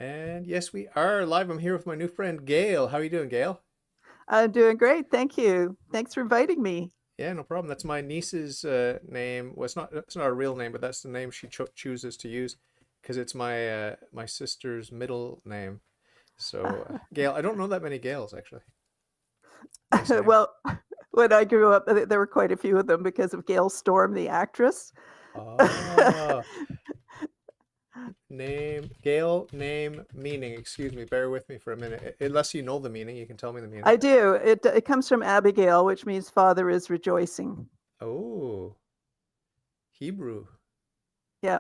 And yes, we are live. I'm here with my new friend Gail. How are you doing, Gail? I'm doing great. Thank you. Thanks for inviting me. Yeah, no problem. That's my niece's name. Well, it's not a real name, but that's the name she chooses to use because it's my sister's middle name. So, Gail, I don't know that many Gails actually. Nice name. Well, when I grew up, there were quite a few of them because of Gail Storm, the actress. Ah, name, Gail, name, meaning. Excuse me, bear with me for a minute. Unless you know the meaning, you can tell me the meaning. I do. It comes from Abigail, which means father is rejoicing. Oh, Hebrew. Yeah.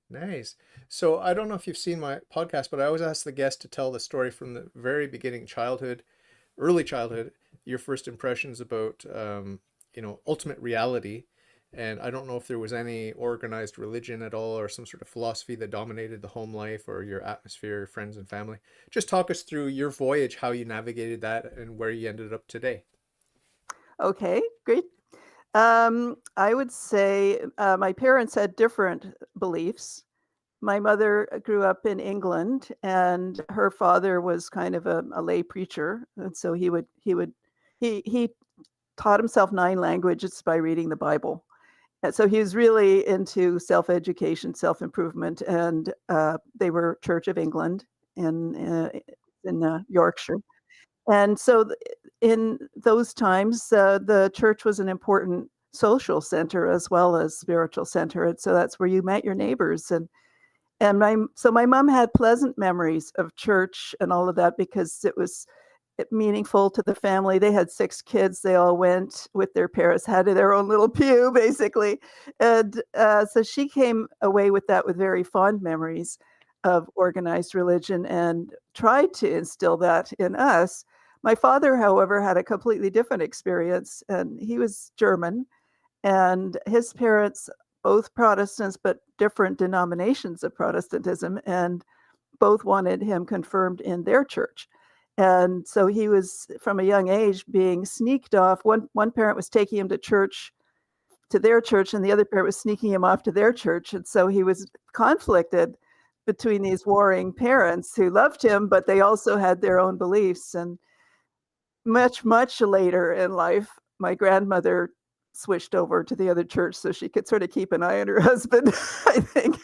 Nice. So I don't know if you've seen my podcast, but I always ask the guest to tell the story from the very beginning, childhood, early childhood, your first impressions about, ultimate reality. And I don't know if there was any organized religion at all or some sort of philosophy that dominated the home life or your atmosphere, friends and family. Just talk us through your voyage, how you navigated that, and where you ended up today. Okay, great. I would say my parents had different beliefs. My mother grew up in England, and her father was kind of a lay preacher, and so he taught himself 9 languages by reading the Bible. And so he was really into self-education, self-improvement, and they were Church of England in Yorkshire. And so in those times, the church was an important social center as well as spiritual center, and so that's where you met your neighbors. And my mom had pleasant memories of church and all of that because it was meaningful to the family. They had 6 kids. They all went with their parents, had their own little pew, basically. And so she came away with that with very fond memories of organized religion and tried to instill that in us. My father, however, had a completely different experience, and he was German, and his parents, both Protestants, but different denominations of Protestantism, and both wanted him confirmed in their church. And so he was, from a young age, being sneaked off. One parent was taking him to their church, and the other parent was sneaking him off to their church. And so he was conflicted between these warring parents who loved him, but they also had their own beliefs. And much later in life, my grandmother switched over to the other church so she could sort of keep an eye on her husband, I think,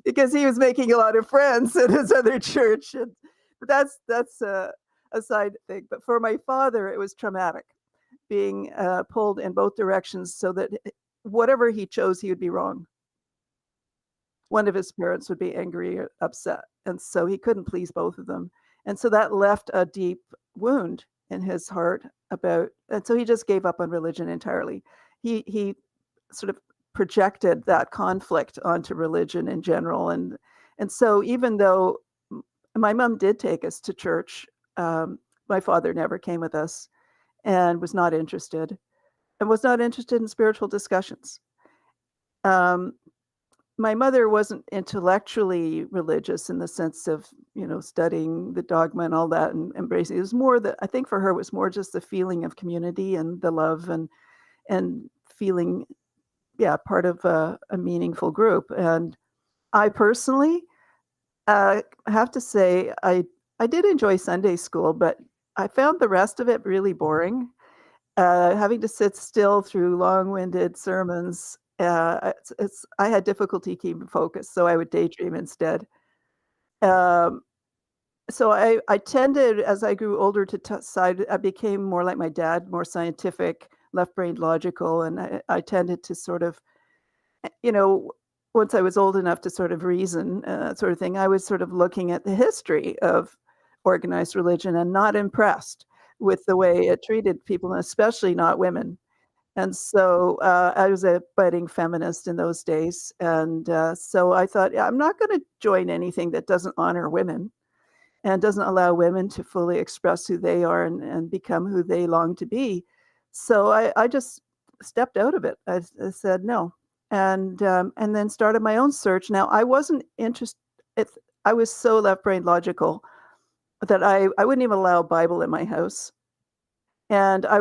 because he was making a lot of friends in his other church. But that's a side thing. But for my father, it was traumatic, being pulled in both directions so that whatever he chose, he would be wrong. One of his parents would be angry or upset, and so he couldn't please both of them. And so that left a deep wound in his heart and so he just gave up on religion entirely. He sort of projected that conflict onto religion in general. And so even though my mom did take us to church, my father never came with us and was not interested in spiritual discussions. Um, my mother wasn't intellectually religious in the sense of, studying the dogma and all that and embracing. It was more that I think for her it was more just the feeling of community and the love and feeling, yeah, part of a meaningful group. And I personally have to say I did enjoy Sunday school, but I found the rest of it really boring. Having to sit still through long-winded sermons, I had difficulty keeping focus, so I would daydream instead. Um, so I tended, as I grew older, to side. I became more like my dad, more scientific, left-brained, logical, and I tended to sort of, you know, once I was old enough to sort of reason, sort of thing, I was sort of looking at the history of organized religion and not impressed with the way it treated people, and especially not women. And so I was a budding feminist in those days. And so I thought, yeah, I'm not going to join anything that doesn't honor women and doesn't allow women to fully express who they are and become who they long to be. So I just stepped out of it. I said no, and then started my own search. Now I wasn't interested. I was so left brain logical that I wouldn't even allow a Bible in my house, and I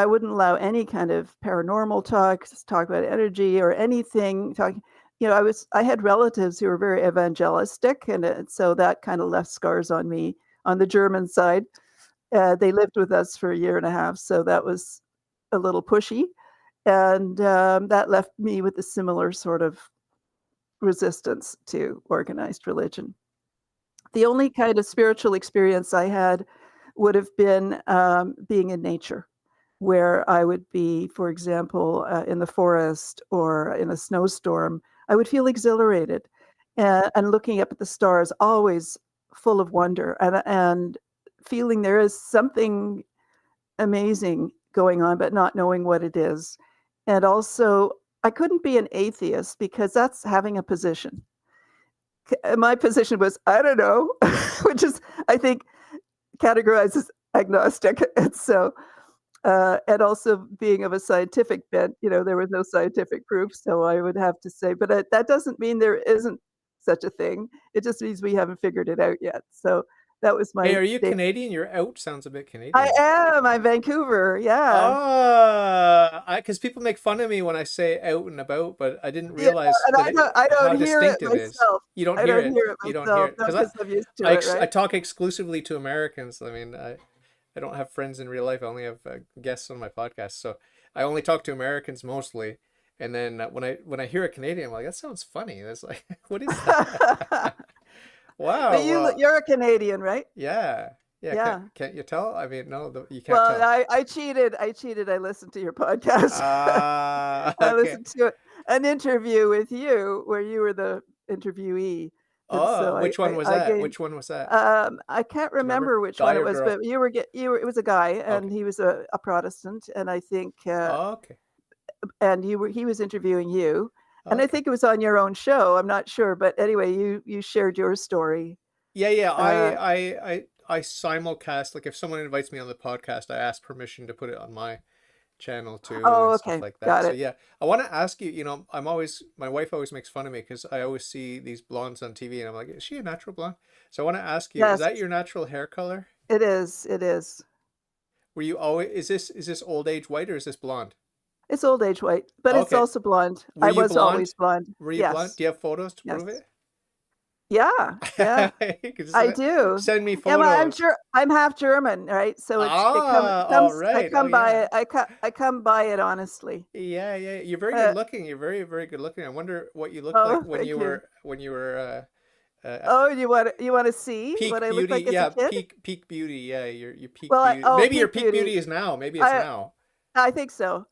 wouldn't allow any kind of paranormal talk about energy or anything. Talking. I had relatives who were very evangelistic, and so that kind of left scars on me on the German side. They lived with us for a year and a half, so that was a little pushy, and that left me with a similar sort of resistance to organized religion. The only kind of spiritual experience I had would have been being in nature, where I would be, for example, in the forest or in a snowstorm. I would feel exhilarated, and looking up at the stars, always full of wonder, and feeling there is something amazing going on, but not knowing what it is. And also, I couldn't be an atheist because that's having a position. My position was, I don't know, which is, I think, categorized as agnostic. And so, and also being of a scientific bent, there was no scientific proof. So I would have to say, but that doesn't mean there isn't such a thing. It just means we haven't figured it out yet. So that was Hey, my are you day. Canadian? Your out sounds a bit I Canadian. am. I'm Vancouver. Yeah. Because people make fun of me when I say out and about, but I didn't Yeah. realize And that I how don't hear it distinct it is. myself. You don't I hear don't it. hear it You don't hear myself. it No, because because I'm used to it, I right? talk exclusively to Americans. I mean, I don't have friends in real life. I only have guests on my podcast, so I only talk to Americans mostly. And then when I hear a Canadian, I'm like, that sounds funny. That's like, what is that? Wow. But Well, you're a Canadian, right? yeah. Yeah. Yeah. Can't you tell? I mean, no, you can't Well, tell. I cheated. I listened to your podcast. I Okay. listened to an interview with you where you were the interviewee, and Oh, so which one was I that? gained. Which one was that? I can't Do you remember? remember which Guy one it or was, girl? but it was a guy, and Okay. he was a Protestant, and I think, Okay. and he was interviewing you, and I Okay. think it was on your own show. I'm not sure, but anyway, you shared your story. Yeah. Uh, I simulcast. Like if someone invites me on the podcast, I ask permission to put it on my channel too oh, and stuff okay, like that. got So it. yeah, I want to ask you. My wife always makes fun of me because I always see these blondes on TV, and I'm like, is she a natural blonde? So I want to ask you, is Yes, that your natural hair color? it is. It is. Were you always? Is this old age white or is this blonde? It's old age white, but it's Okay. also blonde. Were I you was always blonde? blonde. Were you blonde? Yes, Do you have photos to prove yes. it? Yeah, yeah, I Just do. send me Yeah, photos. I'm half German, right? So it All comes right. Oh yeah. I come by it honestly. Yeah. You're very good Uh, looking. You're very, very good looking. I wonder what you looked like oh, thank you. when you were at Oh, you want to see what peak I look beauty. like as a Yeah, kid? peak beauty. Yeah, your peak Well, beauty. Maybe your peak peak beauty. beauty is now. Maybe it's I now. I think so,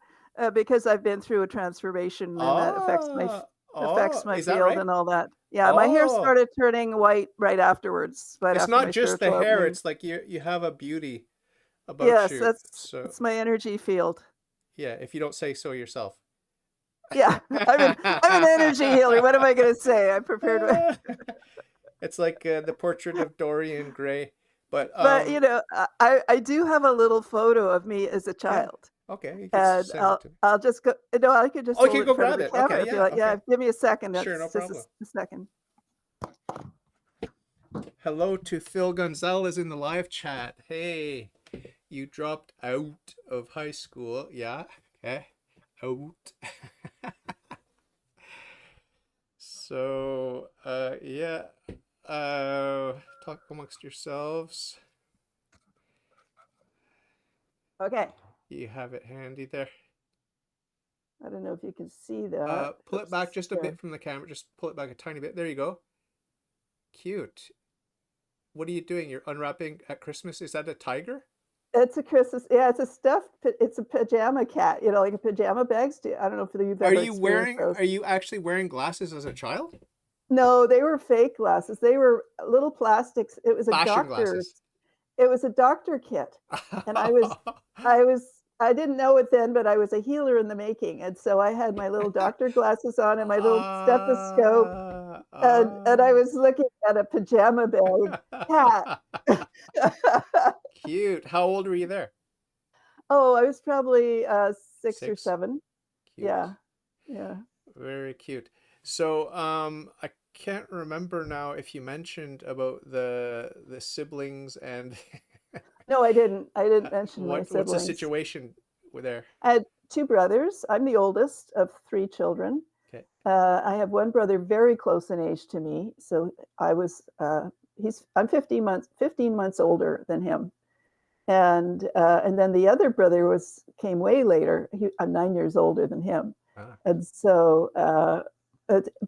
because I've been through a transformation, and that affects my Is that field right? and all that. Yeah, my hair Oh, started turning white right afterwards, right it's after not my just the spiritual hair. opening. It's like you have a beauty about Yes, you. So that's my energy field. yeah, if you don't say so yourself. Yeah, I'm an energy healer. What am I going to say? I'm prepared with, It's like the portrait of Dorian Gray. But but I do have a little photo of me as a yeah. child, Okay, you could and send it to me. I'll just go. No, I could just Oh, you hold can it in go front of grab the it. camera Okay, if you yeah, like. Yeah, okay. give me a second. Sure, no That's just problem. a second. Hello to Phil Gonzalez in the live chat. Hey, you dropped out of high school. Yeah, okay. Out. So, yeah. Talk amongst yourselves. Okay. You have it handy there. I don't know if you can see that. Pull it back Oops, just a there. bit from the camera. Just pull it back a tiny bit. There you go. Cute. What are you doing? You're unwrapping at Christmas? Is that a tiger? It's a Christmas. Yeah, it's a pajama cat. Like a pajama bags. I don't know if you've Are ever you experienced those. are you actually wearing glasses as a child? No, they were fake glasses. They were little plastics. Fashion glasses. It was a doctor kit, and I didn't know it then, but I was a healer in the making, and so I had my little doctor glasses on and my little stethoscope, and I was looking at a pajama bag cat. Cute. How old were you there? Oh, I was probably 6 or 6. 7. Cute. Yeah. Very cute. So, I can't remember now if you mentioned about the siblings and No, I didn't. I didn't mention my what's the siblings. situation with there? I had 2 brothers. I'm the oldest of 3 children. Okay. I have one brother very close in age to me. So I'm 15 months older than him. And then the other brother came way later. I'm 9 years older than him. Ah. And so,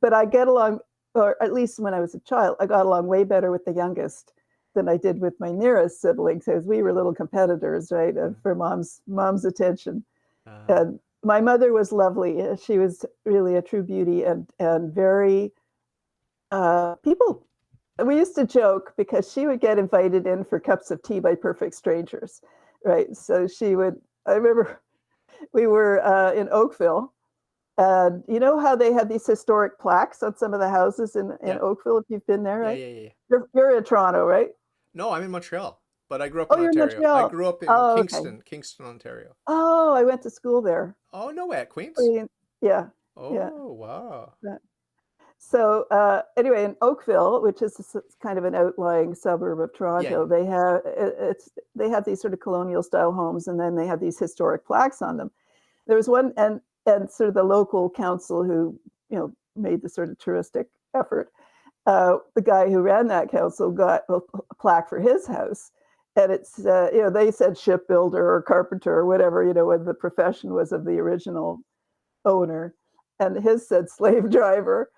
but I get along, or at least when I was a child, I got along way better with the youngest than I did with my nearest siblings, because we were little competitors, right, for mom's attention. And my mother was lovely. She was really a true beauty, and very people. We used to joke because she would get invited in for cups of tea by perfect strangers, right? So she would. I remember we were in Oakville, and you know how they have these historic plaques on some of the houses in Yeah. Oakville, if you've been there, Yeah, right? yeah, yeah. You're in Toronto, right? No, I'm in Montreal, but I grew up Oh, in you're in Ontario. I Montreal. grew up in Oh, okay. Kingston, Ontario. Oh, I went to school there. Oh, no way, at Queens? Yeah, yeah. Oh, wow. So anyway, in Oakville, which is kind of an outlying suburb of Toronto, Yeah. they have these sort of colonial style homes, and then they have these historic plaques on them. There was one, and sort of the local council who made the sort of touristic effort. The guy who ran that council got a plaque for his house, and it's they said shipbuilder or carpenter or whatever, what the profession was of the original owner, and his said slave driver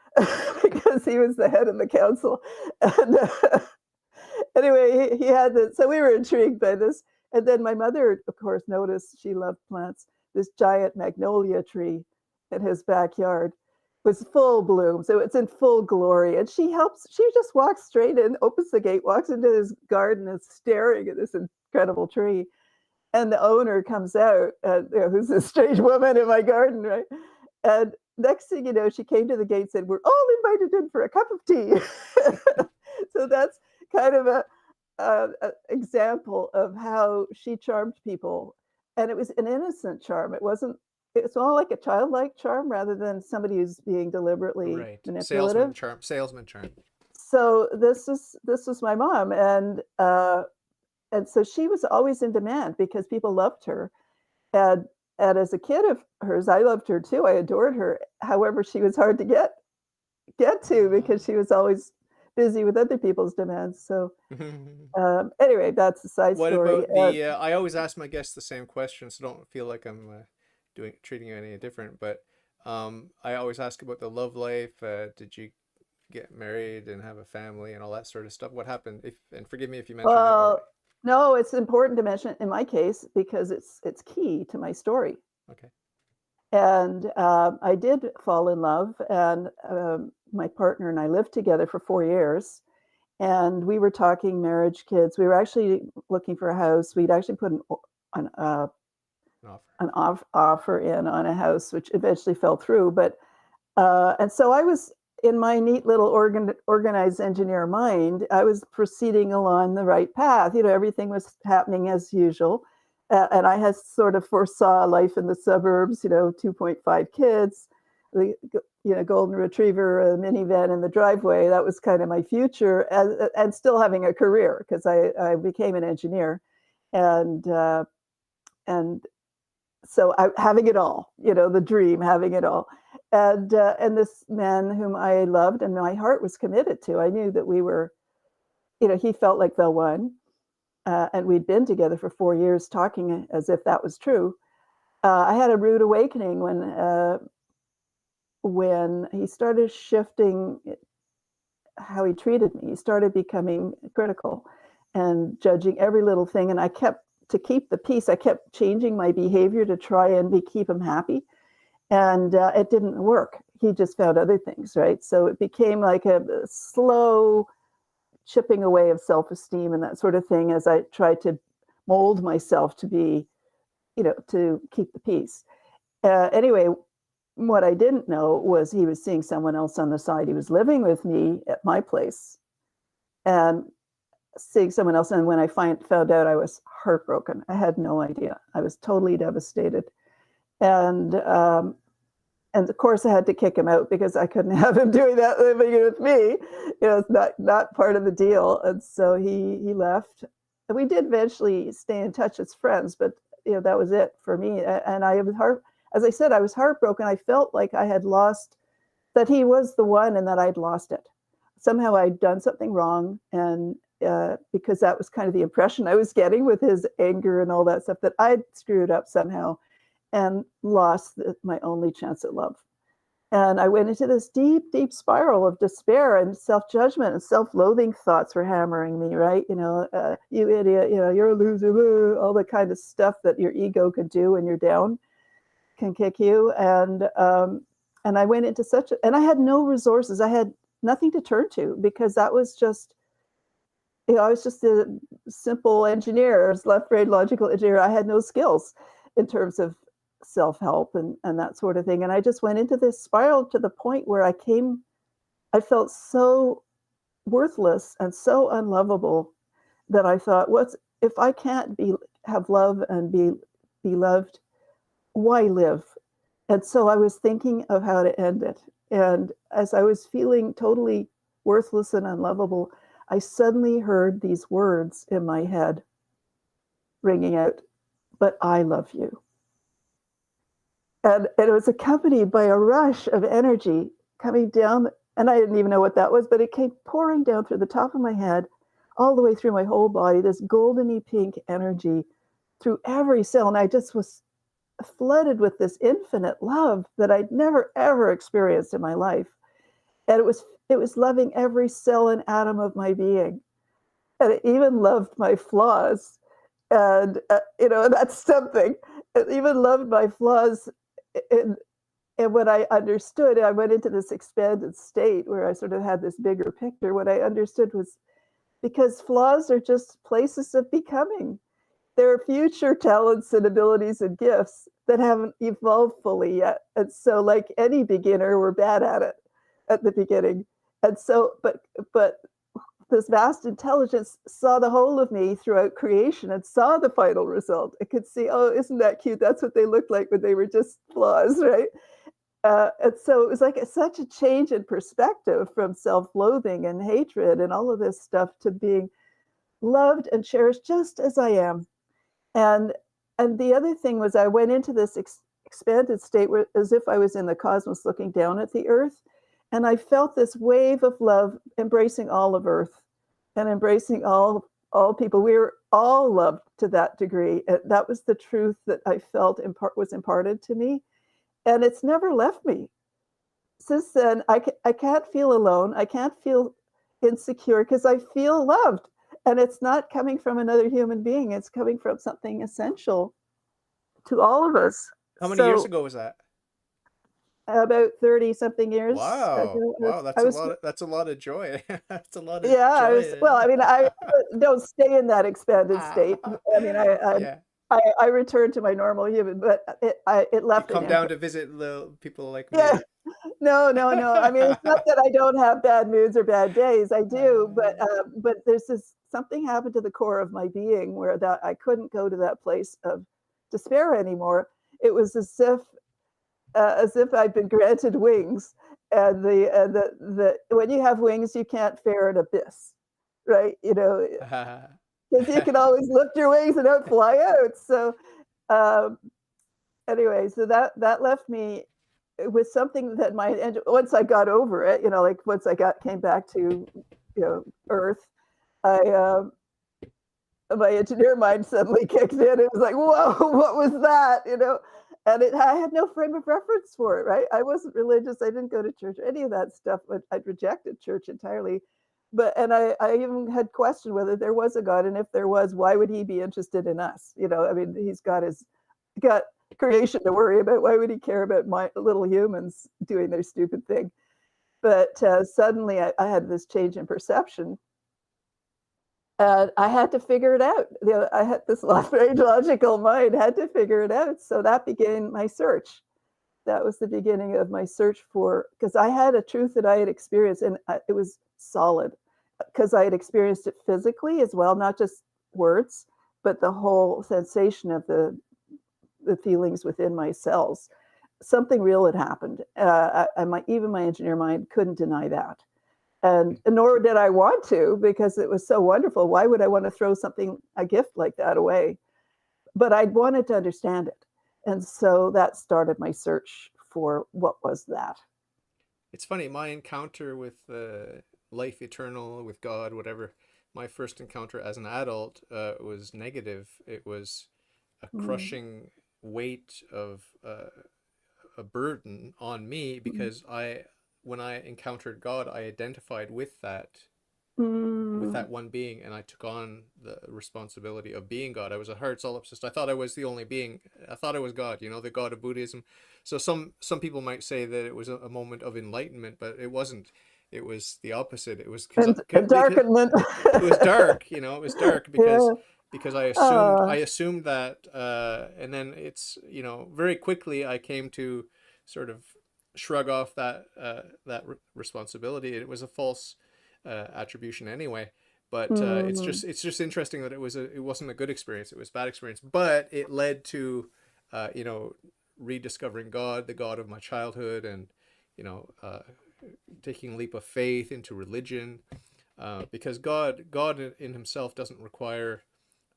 because he was the head of the council. And anyway, he had this, so we were intrigued by this. And then my mother, of course, noticed, she loved plants, this giant magnolia tree in his backyard was full bloom, so it's in full glory. And she just walks straight in, opens the gate, walks into his garden, and is staring at this incredible tree. And the owner comes out, who's this strange woman in my garden, right? And next thing you know, she came to the gate and said, "We're all invited in for a cup of tea." So that's kind of a example of how she charmed people. And it was an innocent charm. It's all like a childlike charm rather than somebody who's being deliberately Right. manipulative. Salesman charm. So this was my mom, and so she was always in demand because people loved her. And as a kid of hers, I loved her too. I adored her. However, she was hard to get to because she was always busy with other people's demands. So anyway, that's a side What story. about the? I always ask my guests the same question, so don't feel like I'm treating you any different. But I always ask about the love life. Did you get married and have a family and all that sort of stuff? What happened? And forgive me if you mentioned it already. Well, no, it's important to mention in my case because it's key to my story. Okay. And I did fall in love, and my partner and I lived together for 4 years. And we were talking marriage, kids. We were actually looking for a house. We'd actually put an offer in on a house, which eventually fell through. But and so I was, in my neat little organized engineer mind, I was proceeding along the right path. Everything was happening as usual. And I had sort of foresaw life in the suburbs, 2.5 kids, the golden retriever, a minivan in the driveway. That was kind of my future, and still having a career because I became an engineer, and so having it all, the dream, having it all. And this man whom I loved and my heart was committed to, I knew that we were, he felt like the one. And we'd been together for 4 years talking as if that was true. I had a rude awakening when he started shifting how he treated me. He started becoming critical and judging every little thing. And to keep the peace, I kept changing my behavior to try and keep him happy. And it didn't work. He just found other things, right? So it became like a slow chipping away of self-esteem and that sort of thing as I tried to mold myself to be, to keep the peace. Anyway, what I didn't know was he was seeing someone else on the side. He was living with me at my place and seeing someone else. And when I found out, I was heartbroken. I had no idea. I was totally devastated. And of course, I had to kick him out because I couldn't have him doing that living with me. It's not part of the deal. And so he left. And we did eventually stay in touch as friends, but that was it for me. And I was as I said, I was heartbroken. I felt like I had lost that he was the one and that I'd lost it. Somehow I'd done something wrong, and because that was kind of the impression I was getting with his anger and all that stuff, that I'd screwed up somehow and lost my only chance at love. And I went into this deep, deep spiral of despair, and self-judgment and self-loathing thoughts were hammering me, right? You idiot, you're a loser, all the kind of stuff that your ego could do when you're down can kick you. And I went into and I had no resources. I had nothing to turn to, because that was just, I was just a simple engineer, left-brain logical engineer. I had no skills in terms of self-help and that sort of thing. And I just went into this spiral to the point where I felt so worthless and so unlovable that I thought, if I can't have love and be loved, why live? And so I was thinking of how to end it. And as I was feeling totally worthless and unlovable, I suddenly heard these words in my head ringing out, "But I love you." And it was accompanied by a rush of energy coming down, and I didn't even know what that was, but it came pouring down through the top of my head, all the way through my whole body, this goldeny pink energy through every cell. And I just was flooded with this infinite love that I'd never, ever experienced in my life. And it was loving every cell and atom of my being. And it even loved my flaws. And, that's something. It even loved my flaws. And when I understood, I went into this expanded state where I sort of had this bigger picture. What I understood was, because flaws are just places of becoming. There are future talents and abilities and gifts that haven't evolved fully yet. And so, like any beginner, we're bad at it at the beginning. And so, but this vast intelligence saw the whole of me throughout creation and saw the final result. It could see, oh, isn't that cute? That's what they looked like when they were just flaws, right? And so it was like such a change in perspective from self-loathing and hatred and all of this stuff to being loved and cherished just as I am. And the other thing was, I went into this expanded state as if I was in the cosmos looking down at the earth. And I felt this wave of love embracing all of earth and embracing all people. We were all loved to that degree. That was the truth that I felt was imparted to me. And it's never left me. Since then, I can't feel alone. I can't feel insecure, because I feel loved. And it's not coming from another human being. It's coming from something essential to all of us. How many years ago was that? About 30 something years. Wow. Wow, that's a lot of joy. That's a lot of yeah, joy. I don't stay in that expanded state. I mean, yeah. I returned to my normal human, but it left. You come down to visit little people like me. Yeah. No. I mean, it's not that I don't have bad moods or bad days. I do, but there's something happened to the core of my being where that I couldn't go to that place of despair anymore. It was as if I'd been granted wings, and the when you have wings, you can't fare an abyss, right? Because you can always lift your wings and don't fly out. So anyway, so that left me with something that once I got over it, like once I came back to Earth, my engineer mind suddenly kicked in. It was like, whoa, what was that? And I had no frame of reference for it, right? I wasn't religious. I didn't go to church, any of that stuff. But I'd rejected church entirely. And I even had questioned whether there was a God, and if there was, why would he be interested in us? I mean, he's got creation to worry about. Why would he care about my little humans doing their stupid thing? But suddenly I had this change in perception. And I had to figure it out. I had this very logical mind, had to figure it out. So that began my search. That was the beginning of my search because I had a truth that I had experienced, and it was solid, because I had experienced it physically as well, not just words, but the whole sensation of the feelings within my cells. Something real had happened. Even my engineer mind couldn't deny that. And nor did I want to, because it was so wonderful. Why would I want to throw a gift like that away? But I wanted to understand it. And so that started my search for what was that. It's funny, my encounter with life eternal, with God, whatever, my first encounter as an adult was negative. It was a Mm, crushing weight of a burden on me mm, because when I encountered God, I identified with mm. that one being, and I took on the responsibility of being God. I was a heart solipsist. I thought I was the only being. I thought I was God, the God of Buddhism. So some people might say that it was a moment of enlightenment, but it wasn't. It was the opposite. It was And because darkenment. it was dark. It was dark Yeah. because I assumed Uh, I assumed that, and then it's very quickly I came to sort of shrug off that responsibility. It was a false attribution anyway. But mm, it's just interesting that it wasn't a good experience. It was a bad experience, but it led to you know rediscovering God, the God of my childhood, and you know uh, taking a leap of faith into religion, because God in Himself doesn't require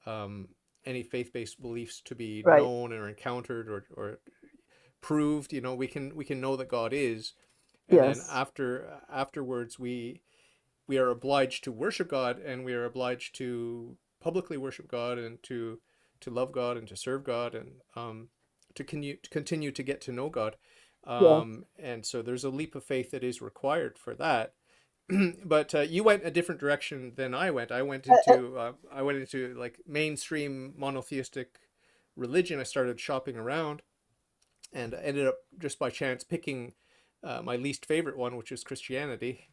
um, any faith-based beliefs to be right. known or encountered or proved. We can know that God is, and then Yes. afterwards we are obliged to worship God, and we are obliged to publicly worship God, and to love God and to serve God, and to continue to get to know God. Yes. And so there's a leap of faith that is required for that. But you went a different direction than I went. I went into like mainstream monotheistic religion. I started shopping around and ended up just by chance picking my least favorite one, which is Christianity.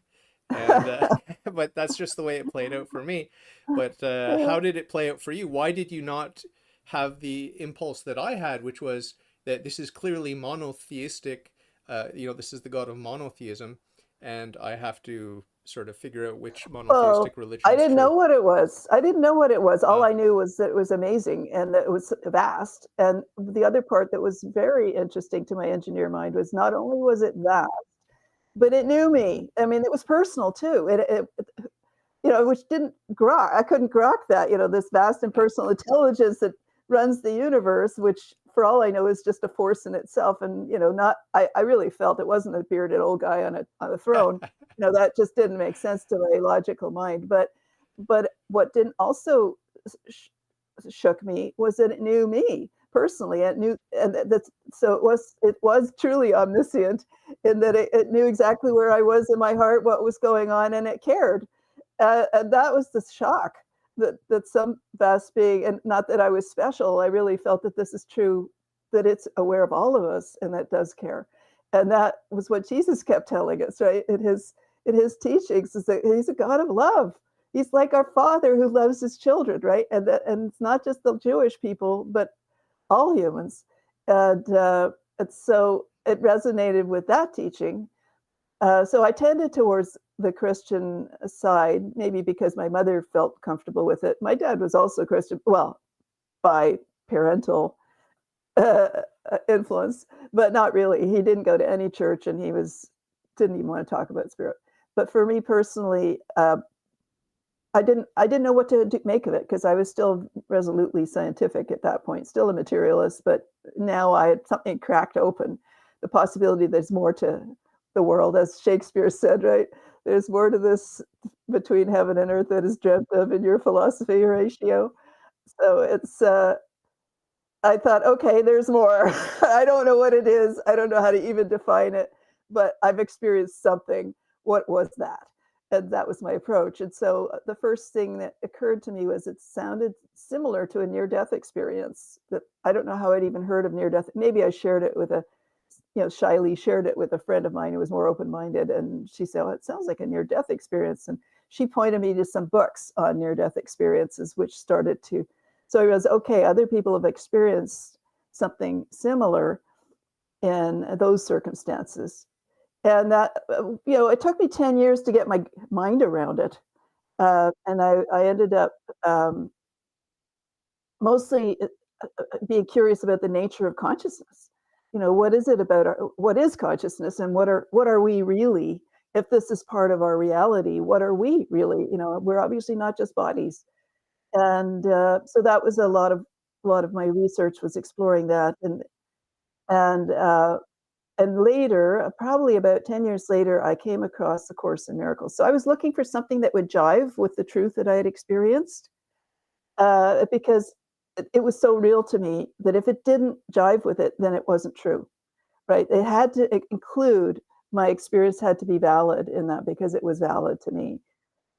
And but that's just the way it played out for me. But Yeah. how did it play out for you? Why did you not have the impulse that I had, which was that this is clearly monotheistic? This is the God of monotheism, and I have to sort of figure out which Well, monotheistic I religion is didn't true. know what it was. I didn't know what it was. All Uh, I knew was that it was amazing and that it was vast. And the other part that was very interesting to my engineer mind was not only was it vast, but it knew me. I mean, it was personal too. Which didn't grok. I couldn't grok that. This vast and personal intelligence that runs the universe, which for all I know is just a force in itself. And not. I really felt it wasn't a bearded old guy on a throne. That just didn't make sense to my logical mind. But what didn't also sh- shook me was that it knew me personally. It knew, and that's so it was truly omniscient in that it knew exactly where I was in my heart, what was going on, and it cared. And that was the shock that some vast being, and not that I was special, I really felt that this is true, that it's aware of all of us and that does care. And that was what Jesus kept telling us, right? In his teachings, is that he's a God of love. He's like our father who loves his children, right? And it's not just the Jewish people, but all humans. And so it resonated with that teaching. So I tended towards the Christian side, maybe because my mother felt comfortable with it. My dad was also Christian, well, by parental uh, influence, but not really. He didn't go to any church, and he didn't even want to talk about spirit. But for me personally, I didn't know what to make of it because I was still resolutely scientific at that point, still a materialist. But now I had something cracked open, the possibility there's more to the world, as Shakespeare said, right? There's more to this between heaven and earth that is dreamt of in your philosophy, Horatio. So I thought, okay, there's more. I don't know what it is. I don't know how to even define it, but I've experienced something. What was that? And that was my approach. And so the first thing that occurred to me was it sounded similar to a near death experience. That I don't know how I'd even heard of near death. Maybe I shared it with shyly shared it with a friend of mine who was more open minded. And she said, "Oh, it sounds like a near death experience." And she pointed me to some books on near death experiences, which started to, so I was, okay, other people have experienced something similar in those circumstances. And that, it took me 10 years to get my mind around it. And I ended up mostly being curious about the nature of consciousness. What is it about what is consciousness, and what are we really? If this is part of our reality, what are we really? We're obviously not just bodies. And so that was a lot of my research was exploring that. And and later, probably about 10 years later, I came across the Course in Miracles. So I was looking for something that would jive with the truth that I had experienced, because it was so real to me that if it didn't jive with it, then it wasn't true, right? It had to include, my experience had to be valid in that because it was valid to me.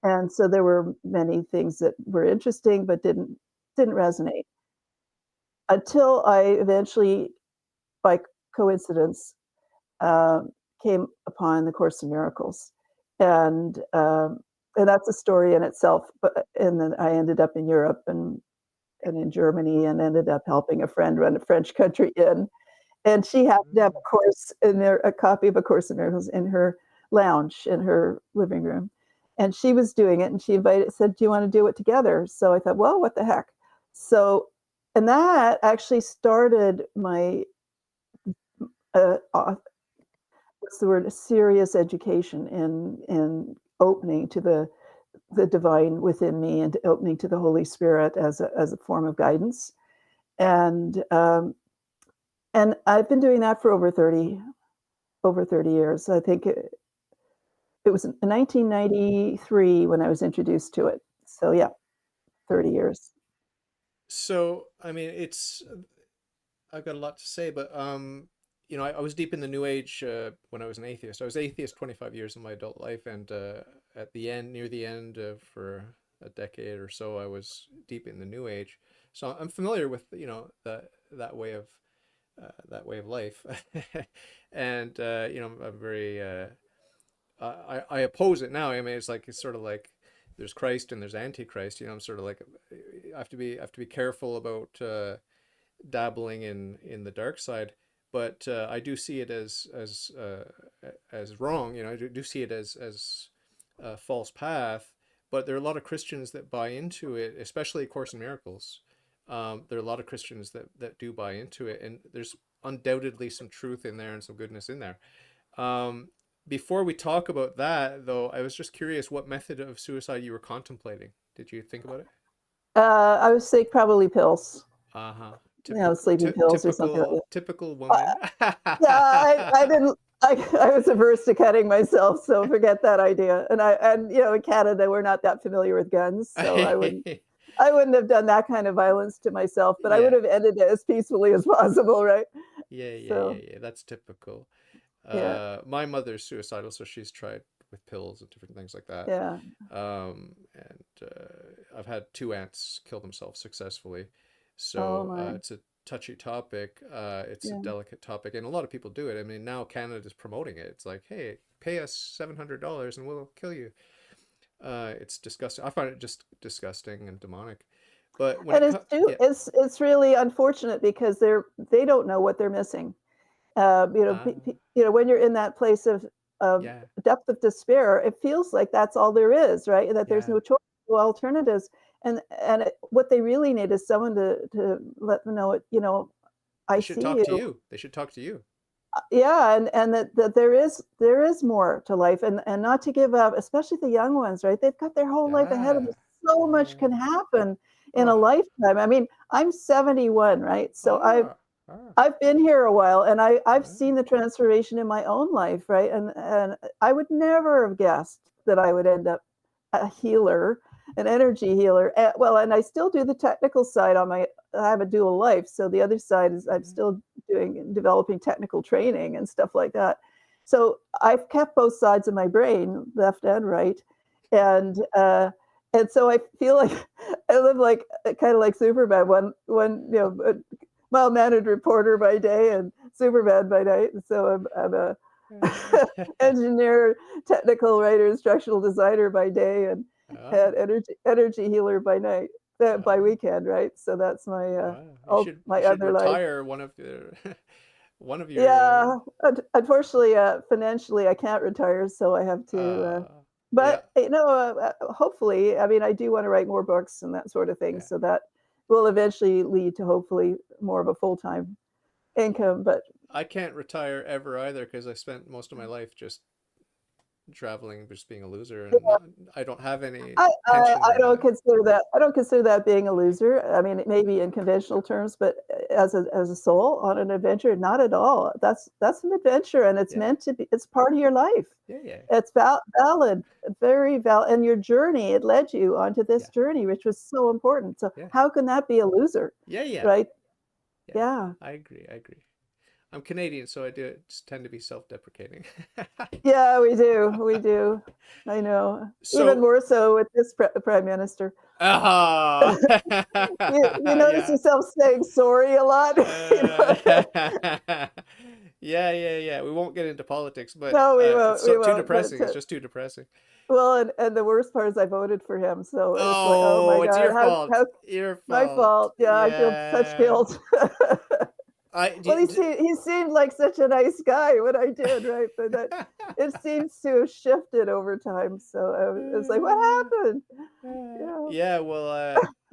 And so there were many things that were interesting but didn't resonate until I eventually, by coincidence, um, came upon the Course in Miracles, and that's a story in itself. But and then I ended up in Europe and in Germany, and ended up helping a friend run a French country inn, and she happened to have a course in there, a copy of A Course in Miracles in her lounge in her living room, and she was doing it, and she said, "Do you want to do it together?" So I thought, well, what the heck? So, and that actually started my what's the word? Serious education in opening to the divine within me and opening to the Holy Spirit as a form of guidance, and I've been doing that for over 30 years. I think it was in 1993 when I was introduced to it. So yeah, 30 years. So, I mean, I've got a lot to say, but I was deep in the New Age when I was an atheist. I was atheist 25 years of my adult life, and at the end, near the end, for a decade or so, I was deep in the New Age. So I'm familiar with that way of life, and I'm very I oppose it now. I mean, it's sort of like there's Christ and there's Antichrist. I'm sort of like I have to be careful about dabbling in the dark side, but I do see it as wrong. I do see it as a false path. But there are a lot of Christians that buy into it, especially Course in Miracles. There are a lot of Christians that do buy into it, and there's undoubtedly some truth in there and some goodness in there. Before we talk about that, though, I was just curious what method of suicide you were contemplating. Did you think about it? I would say probably pills. Uh-huh. Sleeping pills or something like that. Typical Uh, woman. yeah, I didn't. I was averse to cutting myself, so forget that idea. And in Canada we're not that familiar with guns, so I wouldn't have done that kind of violence to myself, but I would Yeah. have ended it as peacefully as possible, right? So Yeah. That's typical. yeah, My mother's suicidal, so she's tried with pills and different things like that. yeah. And I've had two aunts kill themselves successfully. Oh So my, it's a touchy topic. It's a yeah. delicate topic, and a lot of people do it. I mean, now Canada's promoting it. It's like, hey, pay us $700 and we'll kill you. It's disgusting. I find it just disgusting and demonic. But when And it it's comes, too, yeah, it's really unfortunate because they don't know what they're missing. uh, When you're in that place of yeah, depth of despair, it feels like that's all there is, right? And that there's yeah. no choice, no alternatives. What they really need is someone to let them know it. I They should see talk to you. you. They should talk to you. Yeah, and that there is more to life, and not to give up, especially the young ones, right? They've got their whole life ahead of them. Yeah, So much yeah. can happen in a Oh, lifetime. I mean, I'm 71, right? So I've ah, ah, I've been here a while, and I've ah. seen the transformation in my own life, right? And I would never have guessed that I would end up a healer, an energy healer. Well, and I still do the technical side on my. I have a dual life, so the other side is I'm still developing technical training and stuff like that. So I've kept both sides of my brain, left and right, and so I feel like I live like kind of like Superman. One mild-mannered reporter by day and Superman by night. And so I'm a engineer, technical writer, instructional designer by day, and Ah, energy healer by night, by ah. weekend, right? So that's Wow. You my should other life. retire one of your one of your Yeah, unfortunately, financially, I can't retire, so I have to. yeah, But hopefully, I mean, I do want to write more books and that sort of thing, yeah. so that will eventually lead to hopefully more of a full-time income. But I can't retire ever either because I spent most of my life just traveling just being a loser, and I don't have any I, I, tension I around don't that. consider that. I don't consider that being a loser. I mean, maybe in conventional terms, but as a soul on an adventure, not at all. That's an adventure, and it's Yeah, meant to be. It's part of your life. yeah, yeah, It's valid, very valid, and your journey. It led you onto this yeah, journey, which was so important. So yeah, how can that be a loser, yeah, yeah, right? yeah. Yeah. I agree. I agree. I'm Canadian, so I do just tend to be self-deprecating. Yeah, we do. We do. I know. Even So, more so with this prime minister. ah, You notice yeah. yourself saying sorry a lot. You Uh, know? yeah, yeah, yeah. We won't get into politics, but No, we it's won't. so We too won't. But depressing. It's just too depressing. well, and the worst part is I voted for him, so it's like, oh my Oh, it's God, your fault. how Your my fault. fault? Yeah, I feel such Yeah. guilt. I Well, did. he seemed like such a nice guy when I did, right? But that it seems to have shifted over time. So I was like, what happened? Yeah, Yeah, well,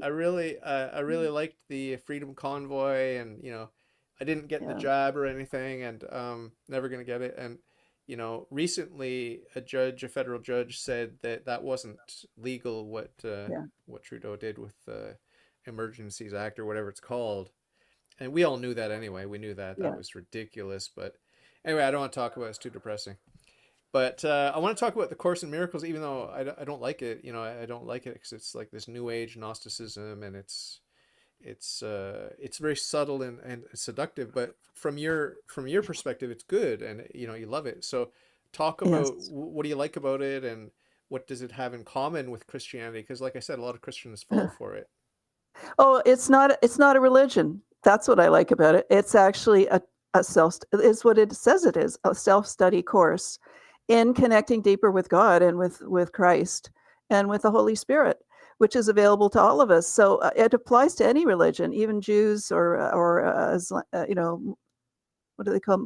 I really liked the Freedom Convoy, and I didn't get the yeah, job or anything, and never gonna get it. And recently a federal judge said that that wasn't legal yeah, what Trudeau did with the Emergencies Act or whatever it's called, and we all knew that anyway. We knew that that yeah. was ridiculous, but anyway, I don't want to talk about it. It's too depressing. But I want to talk about the Course in Miracles, even though I don't like it. I don't like it because it's like this New Age Gnosticism, and it's very subtle and seductive. But from your perspective, it's good, and you love it. So talk about Yes. what do you like about it, and what does it have in common with Christianity? Because, like I said, a lot of Christians fall for it. Oh, it's not a religion. That's what I like about it. It's actually a self is what it says it is, a self-study course in connecting deeper with God and with Christ and with the Holy Spirit, which is available to all of us. So it applies to any religion, even Jews or what do they call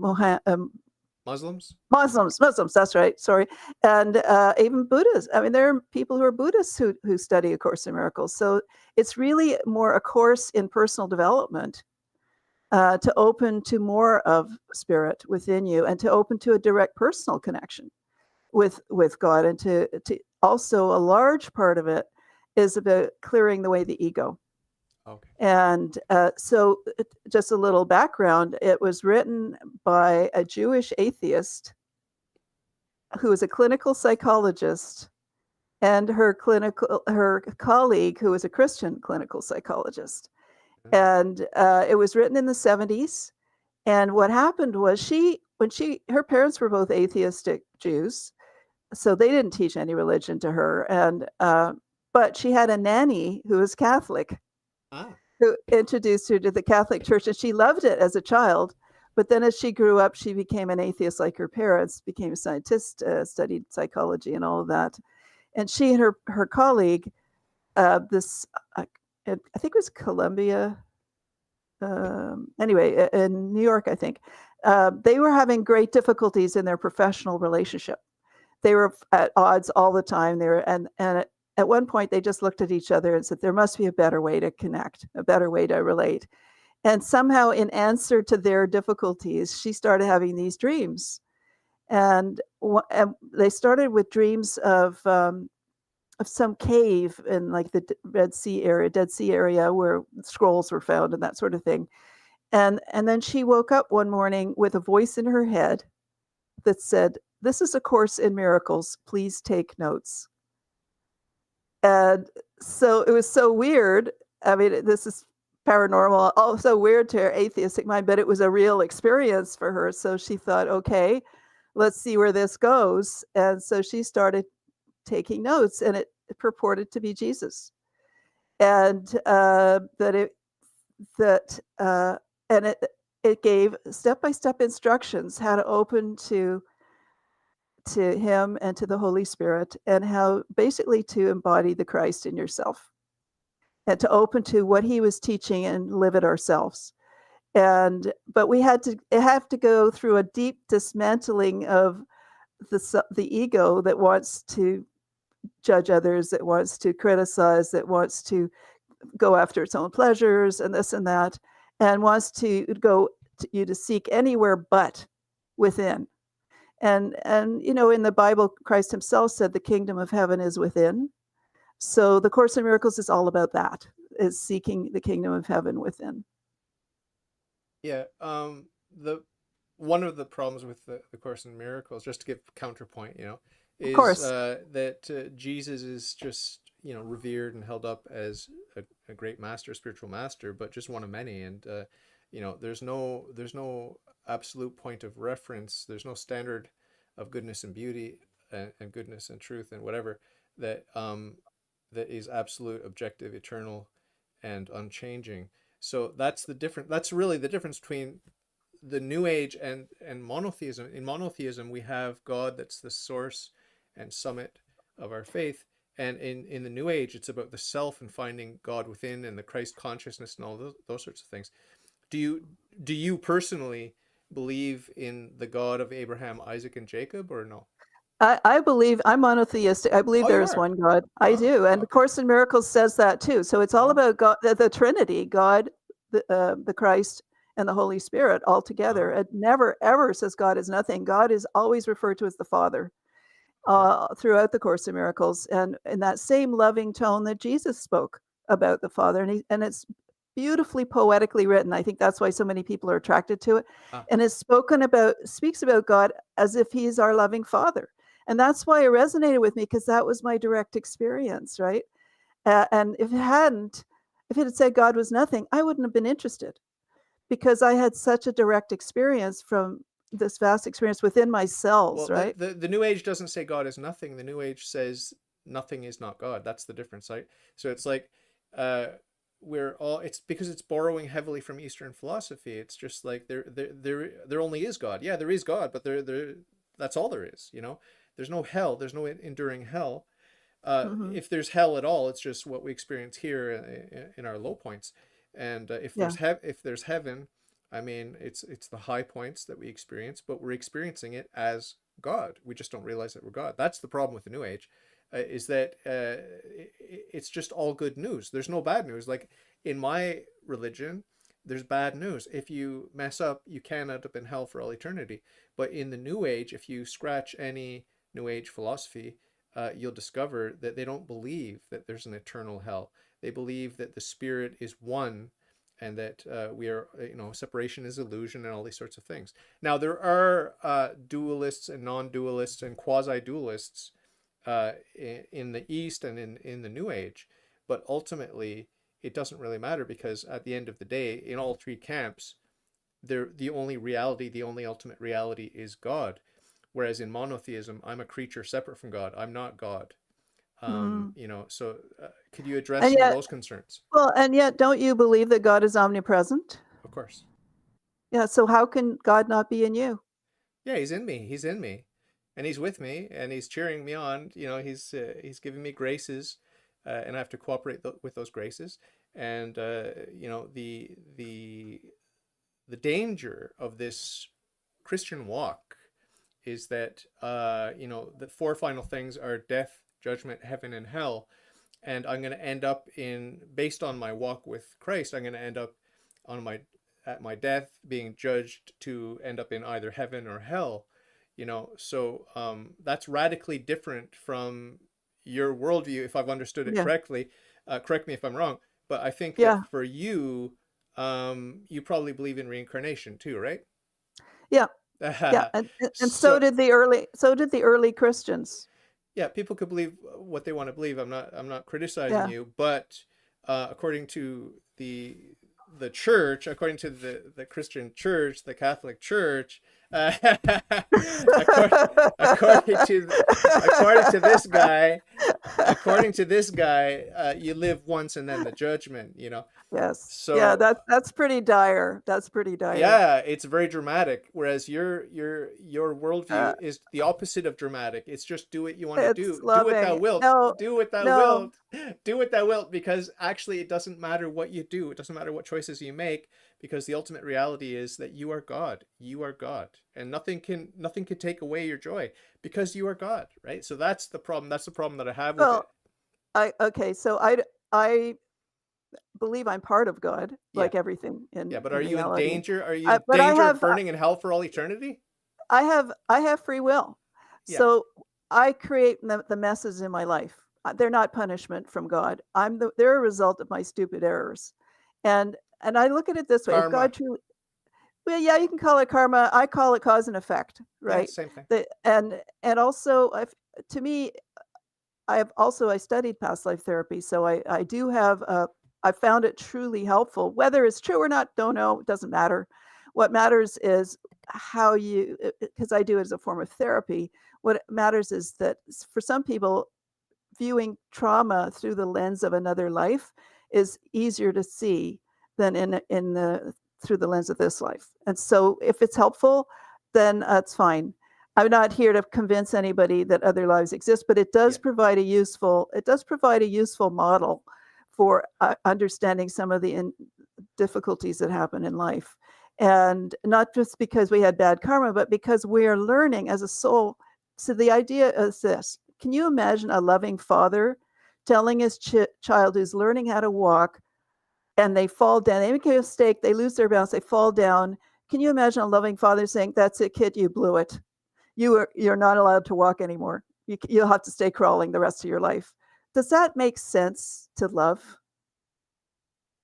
Muslims? Muslims, that's right, sorry. And even Buddhists. I mean, there are people who are Buddhists who study A Course in Miracles. So it's really more a course in personal development to open to more of spirit within you and to open to a direct personal connection with God. And to also a large part of it is about clearing the way the ego. Okay. And just a little background, it was written by a Jewish atheist who was a clinical psychologist, and her colleague who was a Christian clinical psychologist. And it was written in the 70s. And what happened was her parents were both atheistic Jews, so they didn't teach any religion to her. And but she had a nanny who was Catholic, Ah. who introduced her to the Catholic Church, and she loved it as a child. But then as she grew up, she became an atheist like her parents, became a scientist, studied psychology and all of that. And she and her colleague, I think it was Columbia, anyway, in New York, I think, they were having great difficulties in their professional relationship. They were at odds all the time. And at one point, they just looked at each other and said, there must be a better way to connect, a better way to relate. And somehow, in answer to their difficulties, she started having these dreams. And they started with dreams of some cave in like the Dead Sea area where scrolls were found and that sort of thing. And then she woke up one morning with a voice in her head that said, "This is A Course in Miracles. Please take notes." And so it was so weird. I mean, this is paranormal, also weird to her atheistic mind, but it was a real experience for her. So she thought, okay, let's see where this goes. And so she started taking notes, and it purported to be Jesus. And it gave step-by-step instructions how to open to him and to the Holy Spirit, and how basically to embody the Christ in yourself and to open to what he was teaching and live it ourselves. But we have to go through a deep dismantling of the ego that wants to judge others, that wants to criticize, that wants to go after its own pleasures and this and that, and wants to go to you to seek anywhere but within. And in the Bible, Christ himself said the kingdom of heaven is within. So the Course in Miracles is all about that, is seeking the kingdom of heaven within. Yeah. The one of the problems with the Course in Miracles, just to give counterpoint, Of is course. that Jesus is just revered and held up as a great master, spiritual master, but just one of many. And there's no absolute point of reference. There's no standard of goodness and beauty and goodness and truth and whatever that is absolute, objective, eternal, and unchanging. So that's really the difference between the New Age and monotheism. In monotheism, we have God that's the source and summit of our faith. And in the New Age, it's about the self and finding God within and the Christ consciousness and all those sorts of things. Do you personally believe in the God of Abraham, Isaac, and Jacob, or no? I believe I'm monotheistic. I believe Oh, there you is are. one God. I Oh, do, and the okay. Course in Miracles says that too. So it's all Oh, about God, the Trinity, God, the Christ, and the Holy Spirit all together. oh, It never ever says God is nothing. God is always referred to as the Father okay. throughout the Course in Miracles, and in that same loving tone that Jesus spoke about the Father, and it's beautifully poetically written. I think that's why so many people are attracted to it, Ah, and speaks about God as if He's our loving Father, and that's why it resonated with me, because that was my direct experience, right? And if it had said God was nothing, I wouldn't have been interested, because I had such a direct experience from this vast experience within my cells, well, right? the New Age doesn't say God is nothing. The New Age says nothing is not God. That's the difference, right? So it's like uh, it's because it's borrowing heavily from Eastern philosophy. It's just like there only is God. Yeah, there is God, but there that's all there is. There's no hell. There's no enduring hell. Hmm. If there's hell at all, it's just what we experience here in our low points. And Yeah. if there's heaven, I mean, it's the high points that we experience, but we're experiencing it as God. We just don't realize that we're God. That's the problem with the New Age, is that it's just all good news. There's no bad news. Like in my religion, there's bad news. If you mess up, you can end up in hell for all eternity. But in the New Age, if you scratch any New Age philosophy, you'll discover that they don't believe that there's an eternal hell. They believe that the spirit is one, and that we are, separation is illusion and all these sorts of things. Now, there are dualists and non-dualists and quasi-dualists in the East and in the New Age, but ultimately it doesn't really matter, because at the end of the day, in all three camps, the only reality, the only ultimate reality is God. Whereas in monotheism, I'm a creature separate from God. I'm not God. Mm. So could you address And some of yet, those concerns? don't you believe that God is omnipresent? Of course. Yeah. So how can God not be in you? Yeah, he's in me. He's in me, and he's with me, and he's cheering me on. He's giving me graces, and I have to cooperate with those graces. And the danger of this Christian walk is that the four final things are death, judgment, heaven, and hell. And I'm going to end up based on my walk with Christ, I'm going to end up at my death being judged to end up in either heaven or hell. So that's radically different from your worldview, if I've understood it Yeah. correctly. Correct me if I'm wrong, but I think Yeah. that for you, you probably believe in reincarnation too, right? Yeah. Yeah. And So so did the early Christians. yeah, people could believe what they want to believe. I'm not criticizing Yeah. you, but according to the church, according to the Christian church, the Catholic Church, according, according to according to this guy, you live once and then the judgment. Yes. Yeah, So that's pretty dire. That's pretty dire. yeah, it's very dramatic. Whereas your Uh, worldview is the opposite of dramatic. It's just do what you want to it's do. Do what thou loving. wilt. No, Do what thou no. wilt. Do what thou wilt. Because actually, it doesn't matter what you do. It doesn't matter what choices you make. Because the ultimate reality is that you are God. You are God, and nothing can take away your joy, because you are God. Right. So that's the problem. That's the problem that I have with Well, it. okay. So I believe I'm part of God, Yeah. like everything Yeah. But are in you in reality. danger? Are you in But danger of burning in hell for all eternity? I have free will. Yeah. So I create the messes in my life. They're not punishment from God. They're a result of my stupid errors. And I look at it this way: if Karma. God truly, well, yeah, you can call it karma. I call it cause and effect, Yeah, right? same thing. And also, to me, I studied past life therapy, so I do have I found it truly helpful. Whether it's true or not, don't know. It doesn't matter. What matters is how you, because I do it as a form of therapy. What matters is that for some people, viewing trauma through the lens of another life is easier to see than in the through the lens of this life. And so, if it's helpful, then that's fine. I'm not here to convince anybody that other lives exist, but it does provide a useful model for understanding some of the difficulties that happen in life, and not just because we had bad karma, but because we are learning as a soul. So the idea is this: can you imagine a loving father telling his child who's learning how to walk, and they fall down, they make a mistake, they lose their balance, they fall down? Can you imagine a loving father saying, "That's it, kid, you blew it. You're not allowed to walk anymore. You'll have to stay crawling the rest of your life"? Does that make sense to love?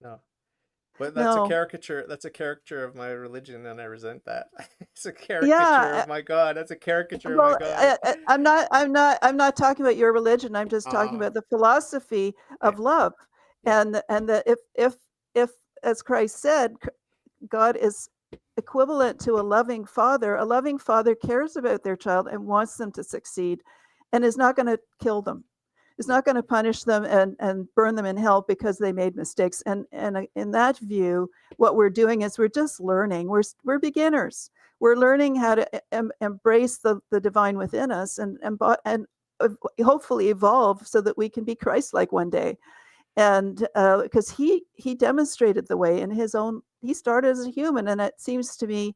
No. But that's a No. caricature. That's a caricature of my religion, and I resent that. It's a caricature Yeah. of my God. That's a caricature of my Well, God. I'm not talking about your religion. I'm just talking Ah, about the philosophy yeah, of love, yeah, and that if as Christ said, God is equivalent to a loving father. A loving father cares about their child and wants them to succeed, and is not going to kill them. Is not going to punish them and burn them in hell because they made mistakes. And in that view, what we're doing is we're just learning. We're beginners. We're learning how to embrace the divine within us, and hopefully evolve so that we can be Christ-like one day. And because he demonstrated the way in his own, he started as a human, and it seems to me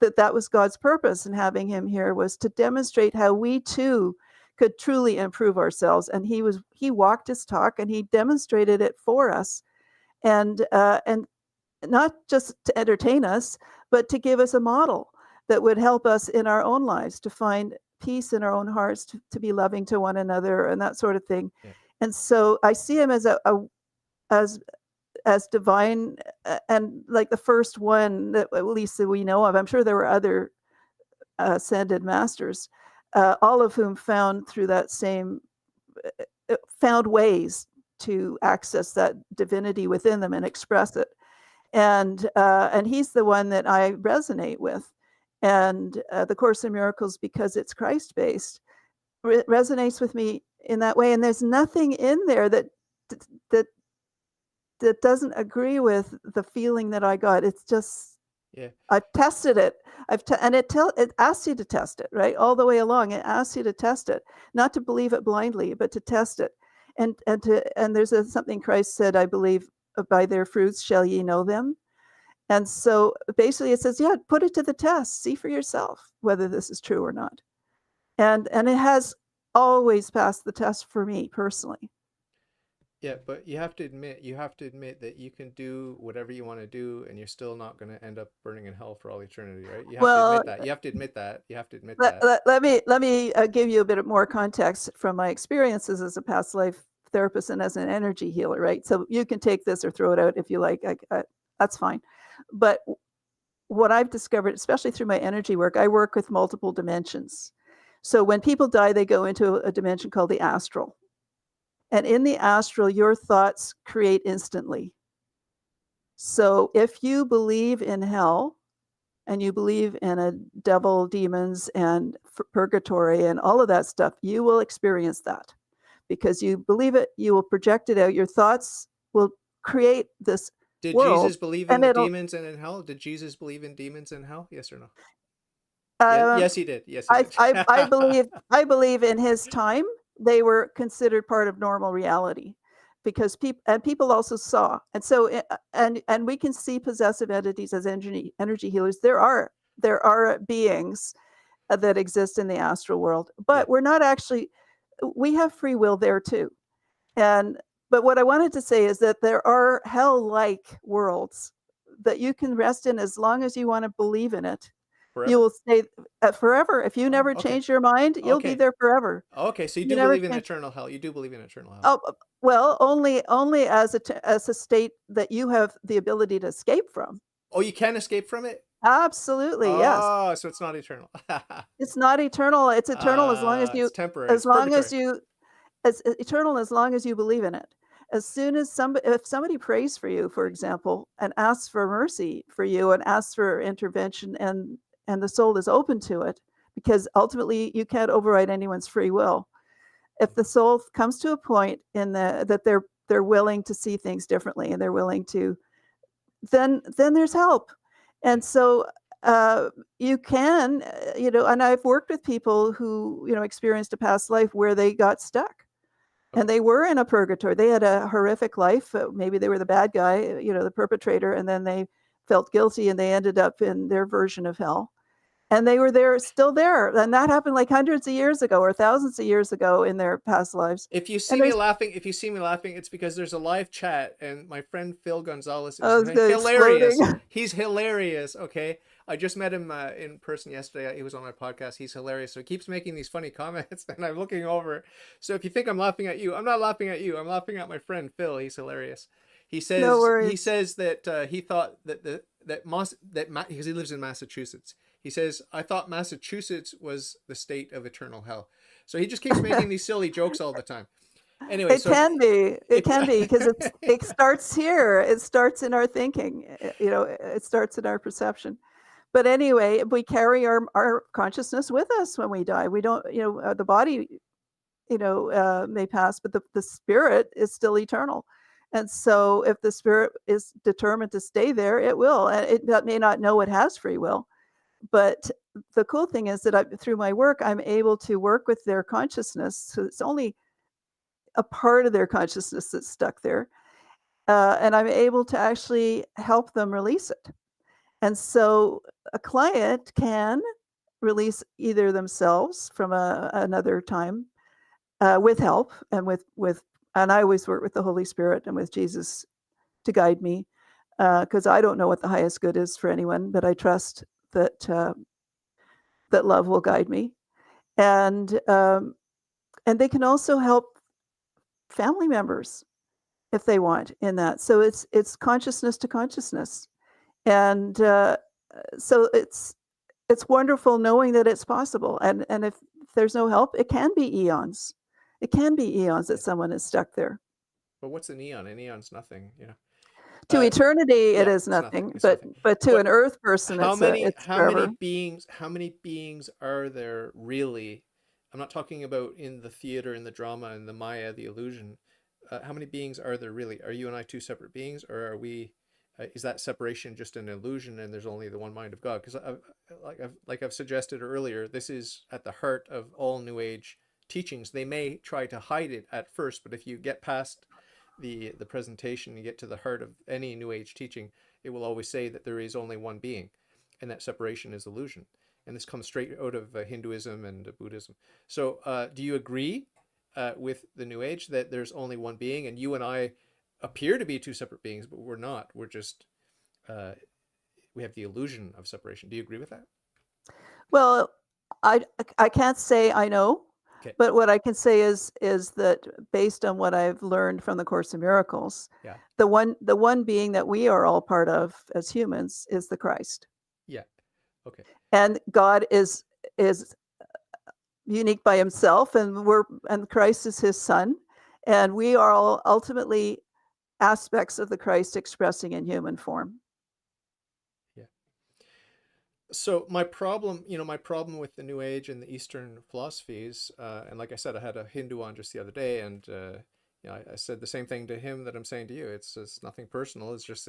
that was God's purpose in having him here, was to demonstrate how we too could truly improve ourselves. And he walked his talk, and he demonstrated it for us, and not just to entertain us, but to give us a model that would help us in our own lives to find peace in our own hearts, to be loving to one another, and that sort of thing. yeah. And so I see him as as divine, and like the first one that at least that we know of. I'm sure there were other ascended masters, all of whom found through that same found ways to access that divinity within them and express it. And he's the one that I resonate with. And the Course in Miracles, because it's Christ based, resonates with me in that way. And there's nothing in there that that that doesn't agree with the feeling that I got. It's just, Yeah. I've tested it. And it asks you to test it, right? All the way along, it asks you to test it, not to believe it blindly, but to test it. And there's something Christ said, I believe, by their fruits shall ye know them. And so basically it says, yeah, put it to the test, see for yourself whether this is true or not. And it has always passed the test for me personally. Yeah, but you have to admit that you can do whatever you want to do, and you're still not going to end up burning in hell for all eternity, right? You have to Well, admit that. You have to admit that. You have to admit that. let me give you a bit more context from my experiences as a past life therapist and as an energy healer, right? So you can take this or throw it out if you like. That's fine. But what I've discovered, especially through my energy work, I work with multiple dimensions. So when people die, they go into a dimension called the astral. And in the astral, your thoughts create instantly. So if you believe in hell, and you believe in a devil, demons, and purgatory, and all of that stuff, you will experience that because you believe it. You will project it out. Your thoughts will create this Did world, Jesus believe in and the it'll. demons and in hell? Did Jesus believe in demons and hell? Yes or no? Um, Yes, he did. Yes, he did. I believe in his time they were considered part of normal reality, because people also saw. And so and we can see possessive entities as energy healers. There are beings that exist in the astral world, Yeah. but we're not actually. We have free will there too. But what I wanted to say is that there are hell-like worlds that you can rest in as long as you want to believe in it. You forever? will stay forever. If you Oh, never okay. change your mind, you'll be Okay. there forever. Okay. So you You do never believe in change. eternal hell. You do believe in eternal hell. Oh, well, only as a state that you have the ability to escape from. Oh, you can escape from it? Absolutely, yes. Oh, so it's not eternal. It's not eternal. It's eternal It's temporary. as It's long as purgatory. you as eternal as long as you believe in it. As soon as if somebody prays for you, for example, and asks for mercy for you and asks for intervention and the soul is open to it, because ultimately you can't override anyone's free will. If the soul comes to a point in that they're willing to see things differently and they're willing to, then there's help. Yeah. And so you can, and I've worked with people who, experienced a past life where they got stuck and Okay. they were in a purgatory. They had a horrific life. Maybe they were the bad guy, the perpetrator, and then they felt guilty and they ended up in their version of hell. And they were still there. And that happened like hundreds of years ago or thousands of years ago in their past lives. If you And see me there's, laughing, it's because there's a live chat and my friend Phil Gonzalez is oh, it's good, hilarious. exploding. He's hilarious. Okay. I just met him in person yesterday. He was on my podcast. He's hilarious. So he keeps making these funny comments and I'm looking over. So if you think I'm laughing at you, I'm not laughing at you. I'm laughing at my friend Phil. He's hilarious. No He worries. says that he thought that because he lives in Massachusetts. He says, I thought Massachusetts was the state of eternal hell. So he just keeps making these silly jokes all the time. Anyway, It so can be. It it can be because it starts here. It starts in our thinking. It starts in our perception. But anyway, we carry our consciousness with us when we die. We don't, the body, may pass, but the spirit is still eternal. And so if the spirit is determined to stay there, it will. And it may not know it has free will. But the cool thing is that through my work, I'm able to work with their consciousness. So it's only a part of their consciousness that's stuck there. And I'm able to actually help them release it. And so a client can release either themselves from another time with help and and I always work with the Holy Spirit and with Jesus to guide me, because I don't know what the highest good is for anyone, but I trust that love will guide me. And they can also help family members if they want in that. So it's consciousness to consciousness, and so it's wonderful knowing that it's possible. And if there's no help, it can be eons. It can be eons that someone is stuck there. but what's an eon? An eon's nothing, To Uh, eternity, it yeah, is it's nothing. nothing, It's but nothing. to But an Earth person, it's forever. how many beings are there really? I'm not talking about in the theater, in the drama, in the Maya, the illusion. How many beings are there really? Are you and I two separate beings, or are we? Is that separation just an illusion, and there's only the one mind of God? Because like I've suggested earlier, this is at the heart of all New Age teachings. They may try to hide it at first, but if you get past the presentation, you get to the heart of any New Age teaching, it will always say that there is only one being, and that separation is illusion. And this comes straight out of Hinduism and Buddhism. So, do you agree with the New Age that there's only one being, and you and I appear to be two separate beings, but we're not. We're just uh, we have the illusion of separation. Do you agree with that? Well, I I can't say I know, Okay. but what I can say is that based on what I've learned from the Course in Miracles, Yeah. the one being that we are all part of as humans is the Christ. Yeah. Okay. And God is unique by himself, and Christ is his son, and we are all ultimately aspects of the Christ expressing in human form. Yeah. So my problem with the New Age and the Eastern philosophies, and like I said, I had a Hindu on just the other day, and I said the same thing to him that I'm saying to you. It's nothing personal. It's just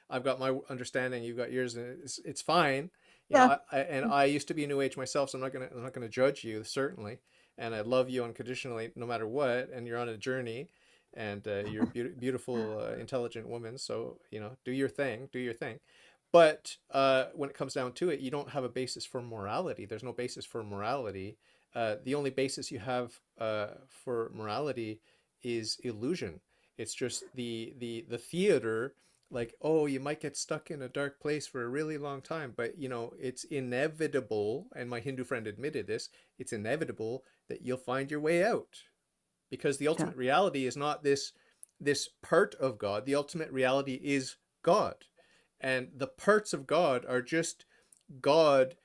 I've got my understanding, you've got yours, and it's fine. Yeah. And I used to be New Age myself, so I'm not gonna judge you, certainly, and I love you unconditionally no matter what, and you're on a journey, and you're a beautiful, intelligent woman. So do your thing, do your thing. But when it comes down to it, you don't have a basis for morality. There's no basis for morality. The only basis you have for morality is illusion. It's just the theater like, oh, you might get stuck in a dark place for a really long time, but it's inevitable, and my Hindu friend admitted this, it's inevitable that you'll find your way out, because the Yeah. ultimate reality is not this part of God. The ultimate reality is God, and the parts of God are just God,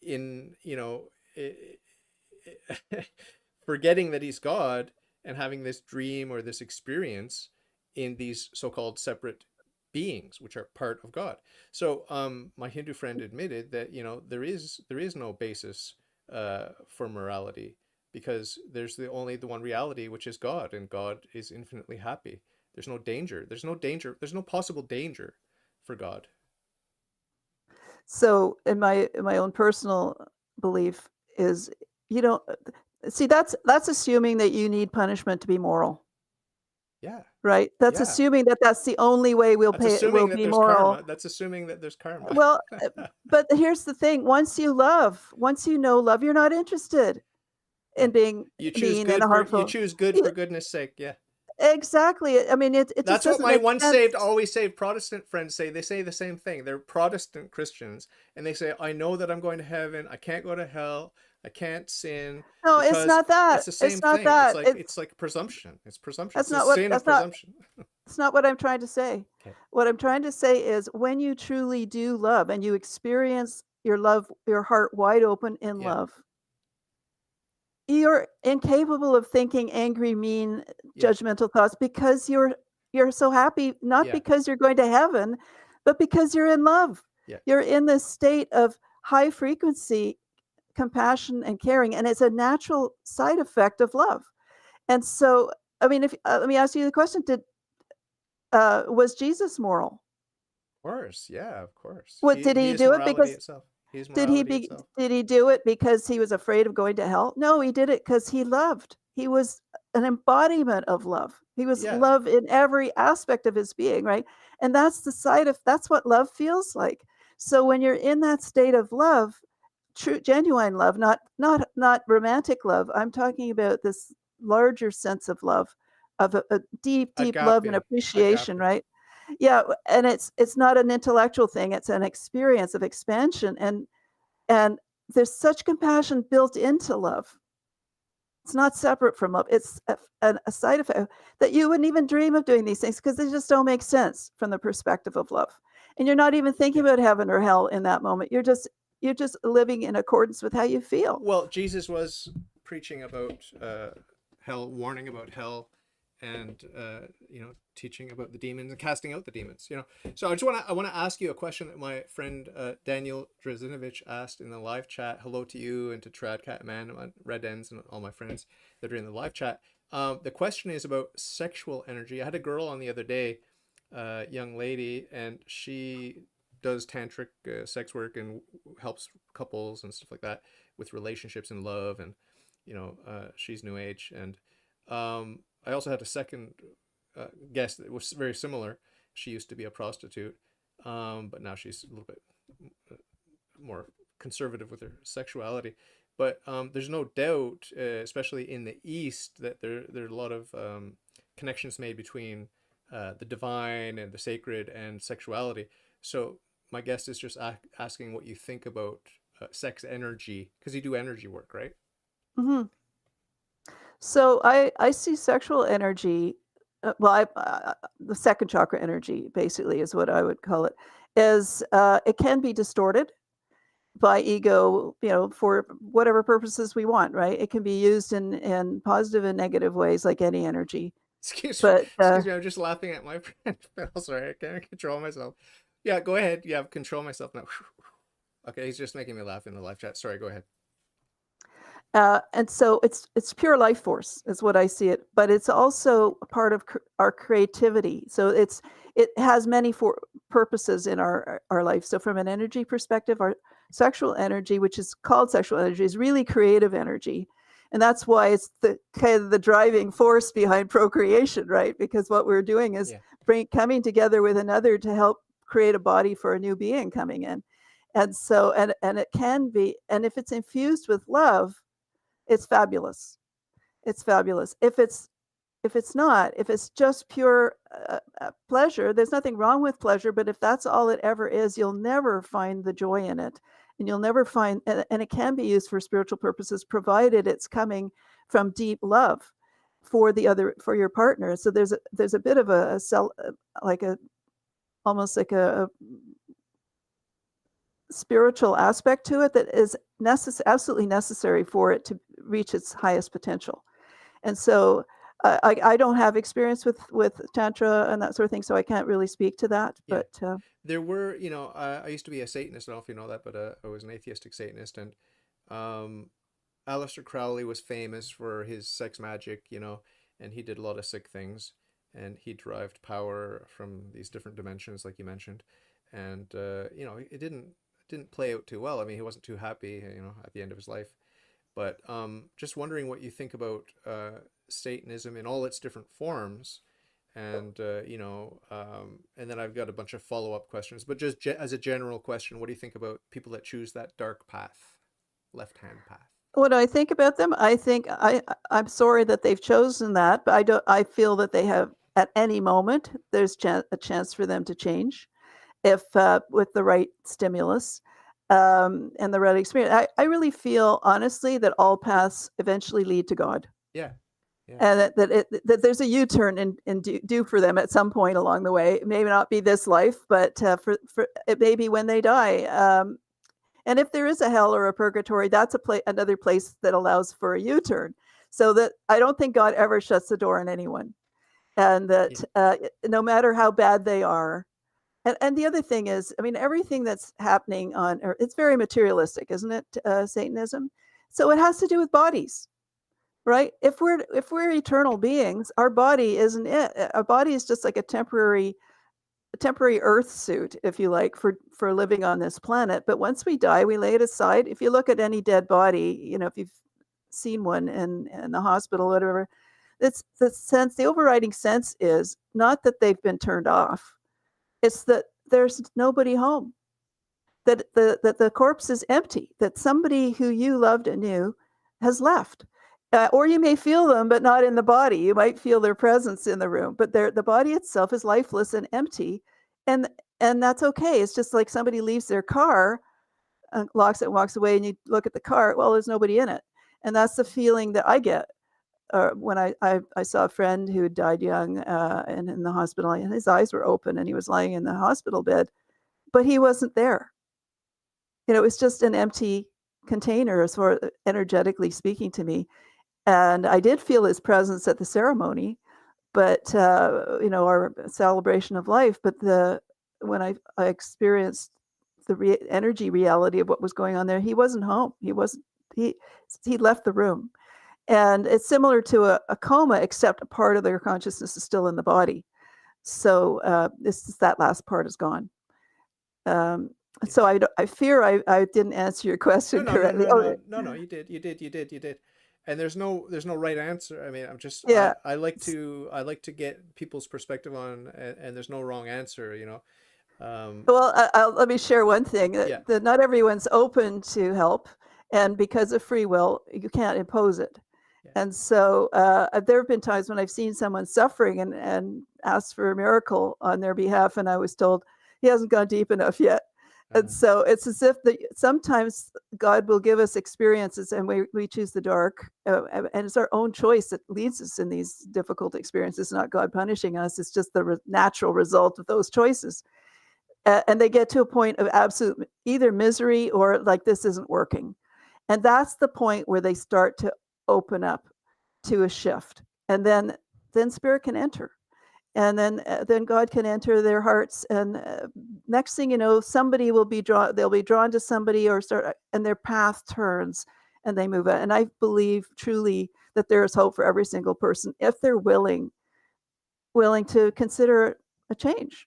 in forgetting that he's God and having this dream or this experience in these so-called separate beings, which are part of God. So my Hindu friend admitted that there is no basis for morality, because there's only the one reality, which is God, and God is infinitely happy. There's no danger. There's no danger. There's no possible danger for God. So in my own personal belief is, you know, see, that's assuming that you need punishment to be moral, Yeah, right? That's yeah. assuming that that's the only way That's will assuming that be there's moral. karma. That's assuming that there's karma. Well, but here's the thing: once you know love, you're not interested Yeah. in being You choose mean and good for harmful. for goodness sake. Yeah. Exactly. I mean, it just That's what doesn't my make once sense. saved, always saved Protestant friends say. They say the same thing. They're Protestant Christians, and they say, "I know that I'm going to heaven. I can't go to hell. I can't sin," No, it's because not that. it's the It's same not thing. It's that. like it's like presumption. It's presumption. It's That's the not what sin of that's not presumption. It's not what I'm trying to say. Okay. What I'm trying to say is when you truly do love and you experience your heart wide open in Yeah. love, you're incapable of thinking angry, mean, Yeah. judgmental thoughts because you're so happy, not Yeah. because you're going to heaven, but because you're in love. Yeah. You're in this state of high frequency compassion and caring, and it's a natural side effect of love. And so, I mean, if let me ask you the question: was Jesus moral? Of course. Yeah. Of course. What He did he he is do it morality because itself. He is did he morality be itself. did he do it because he was afraid of going to hell? No, he did it because he loved. He was an embodiment of love. He was Yeah. love in every aspect of his being, right? And that's what love feels like. So when you're in that state of love, true genuine love, not romantic love. I'm talking about this larger sense of love, of a deep love and Agape. appreciation, Agape. right? Yeah, and it's not an intellectual thing, it's an experience of expansion, and there's such compassion built into love. It's not separate from love. It's a side effect that you wouldn't even dream of doing these things because they just don't make sense from the perspective of love. And you're not even thinking Yeah. about heaven or hell in that moment. You're just living in accordance with how you feel. Well, Jesus was preaching about hell, warning about hell, and teaching about the demons and casting out the demons. So I want to ask you a question that my friend Daniel Drazinovich asked in the live chat. Hello to you and to Trad Catman, Red Ends, and all my friends that are in the live chat. The question is about sexual energy. I had a girl on the other day, young lady, and she does tantric sex work and helps couples and stuff like that with relationships and love, and she's new age. And I also had a second guest that was very similar. She used to be a prostitute, but now she's a little bit more conservative with her sexuality. But there's no doubt, especially in the East, that there are a lot of connections made between the divine and the sacred and sexuality. So my guest is just asking what you think about sex energy, because you do energy work, right? Mhm. So I see sexual energy, the second chakra energy basically is what I would call it, is it can be distorted by ego, for whatever purposes we want, right? It can be used in positive and negative ways like any energy. Excuse me, But excuse me. I'm just laughing at my friend. Sorry, I can't control myself. Yeah, go ahead. Yeah, control myself now. Okay, he's just making me laugh in the live chat. Sorry, go ahead. and so it's pure life force is what I see it, but it's also a part of our creativity. So it has many purposes in our life. So from an energy perspective, our sexual energy, which is called sexual energy, is really creative energy, and that's why it's the kind of the driving force behind procreation, right? Because what we're doing is Yeah. coming together with another to help create a body for a new being coming in. And so and it can be, and if it's infused with love, it's fabulous. It's fabulous. If it's if it's not, if it's just pure pleasure, there's nothing wrong with pleasure, but if that's all it ever is, you'll never find the joy in it. And you'll never find, and it can be used for spiritual purposes, provided it's coming from deep love for the other, for your partner. So there's a bit of a like a, almost like a spiritual aspect to it that is absolutely necessary for it to reach its highest potential. And so I don't have experience with Tantra and that sort of thing, so I can't really speak to that. Yeah. But There were, I used to be a Satanist. I don't know if you know that, but I was an atheistic Satanist. And um, Aleister Crowley was famous for his sex magic, and he did a lot of sick things. And he derived power from these different dimensions, like you mentioned. And, it didn't play out too well. I mean, he wasn't too happy, at the end of his life. But just wondering what you think about Satanism in all its different forms, and and then I've got a bunch of follow-up questions. But just as a general question, what do you think about people that choose that dark path, left-hand path? what do I think about them? I think I'm sorry that they've chosen that, but I feel that they have, at any moment there's a chance for them to change if with the right stimulus and the right experience. I really feel honestly that all paths eventually lead to God. Yeah, yeah, And that there's a U-turn in due for them at some point along the way. It may not be this life, but for it may be when they die. And if there is a hell or a purgatory, that's another place that allows for a U-turn. So that I don't think God ever shuts the door on anyone, and that no matter how bad they are. And the other thing is, I mean, everything that's happening on Earth, it's very materialistic, isn't it? Satanism. So it has to do with bodies. Right? If we're eternal beings, our body isn't it. Our body is just like a temporary earth suit, if you like, for living on this planet. But once we die, we lay it aside. If you look at any dead body, if you've seen one in the hospital, whatever, it's the overriding sense is not that they've been turned off. It's that there's nobody home. That the corpse is empty. That somebody who you loved and knew has left. Or you may feel them, but not in the body. You might feel their presence in the room, but the body itself is lifeless and empty, and that's okay. It's just like somebody leaves their car, locks it, walks away, and you look at the car. Well, there's nobody in it, and that's the feeling that I get when I saw a friend who died young and in the hospital, and his eyes were open, and he was lying in the hospital bed, but he wasn't there. It was just an empty container, as far energetically speaking to me. And I did feel his presence at the ceremony, but our celebration of life. But when I experienced the energy reality of what was going on there, he wasn't home. He left the room, and it's similar to a coma, except a part of their consciousness is still in the body. So that last part is gone. So I fear I didn't answer your question correctly. No, you did. And there's no right answer. I mean, Yeah. I like to get people's perspective on, and there's no wrong answer, Well, let me share one thing that not everyone's open to help, and because of free will, you can't impose it. Yeah. And so there have been times when I've seen someone suffering and asked for a miracle on their behalf, and I was told he hasn't gone deep enough yet. And so it's as if sometimes God will give us experiences and we choose the dark, and it's our own choice that leads us in these difficult experiences, not God punishing us. It's just the natural result of those choices. And they get to a point of absolute either misery or like, this isn't working. And that's the point where they start to open up to a shift. And then spirit can enter. And then God can enter their hearts, and next thing you know, somebody will be they'll be drawn to somebody, and their path turns, and they move on. And I believe truly that there is hope for every single person if they're willing to consider a change.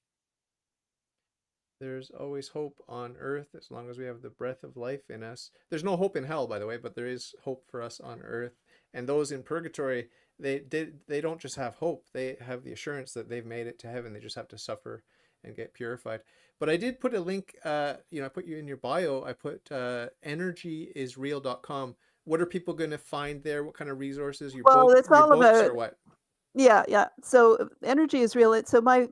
There's always hope on earth as long as we have the breath of life in us. There's no hope in hell, by the way, but there is hope for us on earth. And those in purgatory, they don't just have hope, they have the assurance that they've made it to heaven. They just have to suffer and get purified. But I did put a link, I put you in your bio, I put energyisreal.com. What are people going to find there? What kind of resources? Your books all about or what? Yeah. So energy is real. So my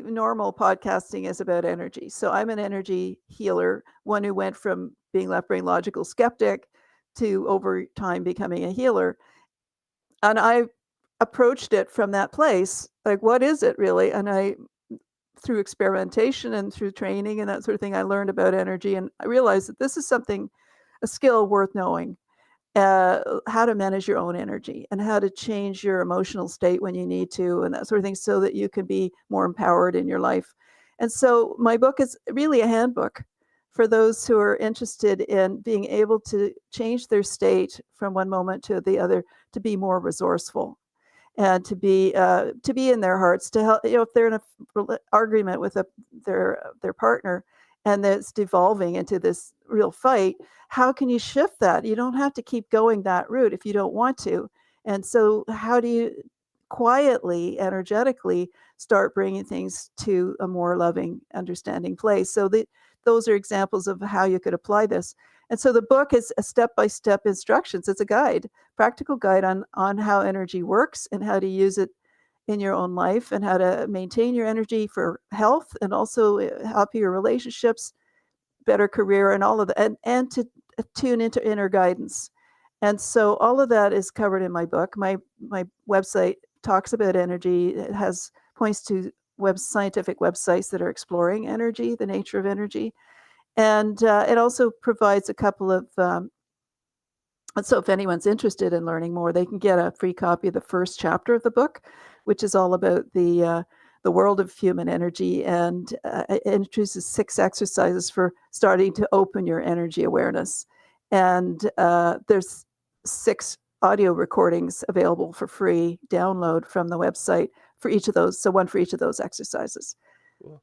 normal podcasting is about energy. So I'm an energy healer, one who went from being left brain logical skeptic to over time becoming a healer. And I approached it from that place, like, what is it really? And I, through experimentation and through training and that sort of thing, I learned about energy, and I realized that this is something, a skill worth knowing. How to manage your own energy and how to change your emotional state when you need to, and that sort of thing, so that you can be more empowered in your life. And so my book is really a handbook for those who are interested in being able to change their state from one moment to the other, to be more resourceful and to be in their hearts, to help, you know, if they're in a argument with their partner and it's devolving into this real fight, how can you shift that? You don't have to keep going that route if you don't want to. And so how do you quietly, energetically start bringing things to a more loving, understanding place? So those are examples of how you could apply this. And so the book is a step-by-step instructions. It's a guide, practical guide on how energy works and how to use it in your own life, and how to maintain your energy for health, and also happier relationships, better career, and all of that, and to tune into inner guidance. And so all of that is covered in my book. My website talks about energy. It has points to scientific websites that are exploring energy, the nature of energy, and it also provides a couple of so if anyone's interested in learning more, they can get a free copy of the first chapter of the book, which is all about the world of human energy, and it introduces 6 exercises for starting to open your energy awareness. And there's 6 audio recordings available for free download from the website for each of those. So one for each of those exercises. Cool.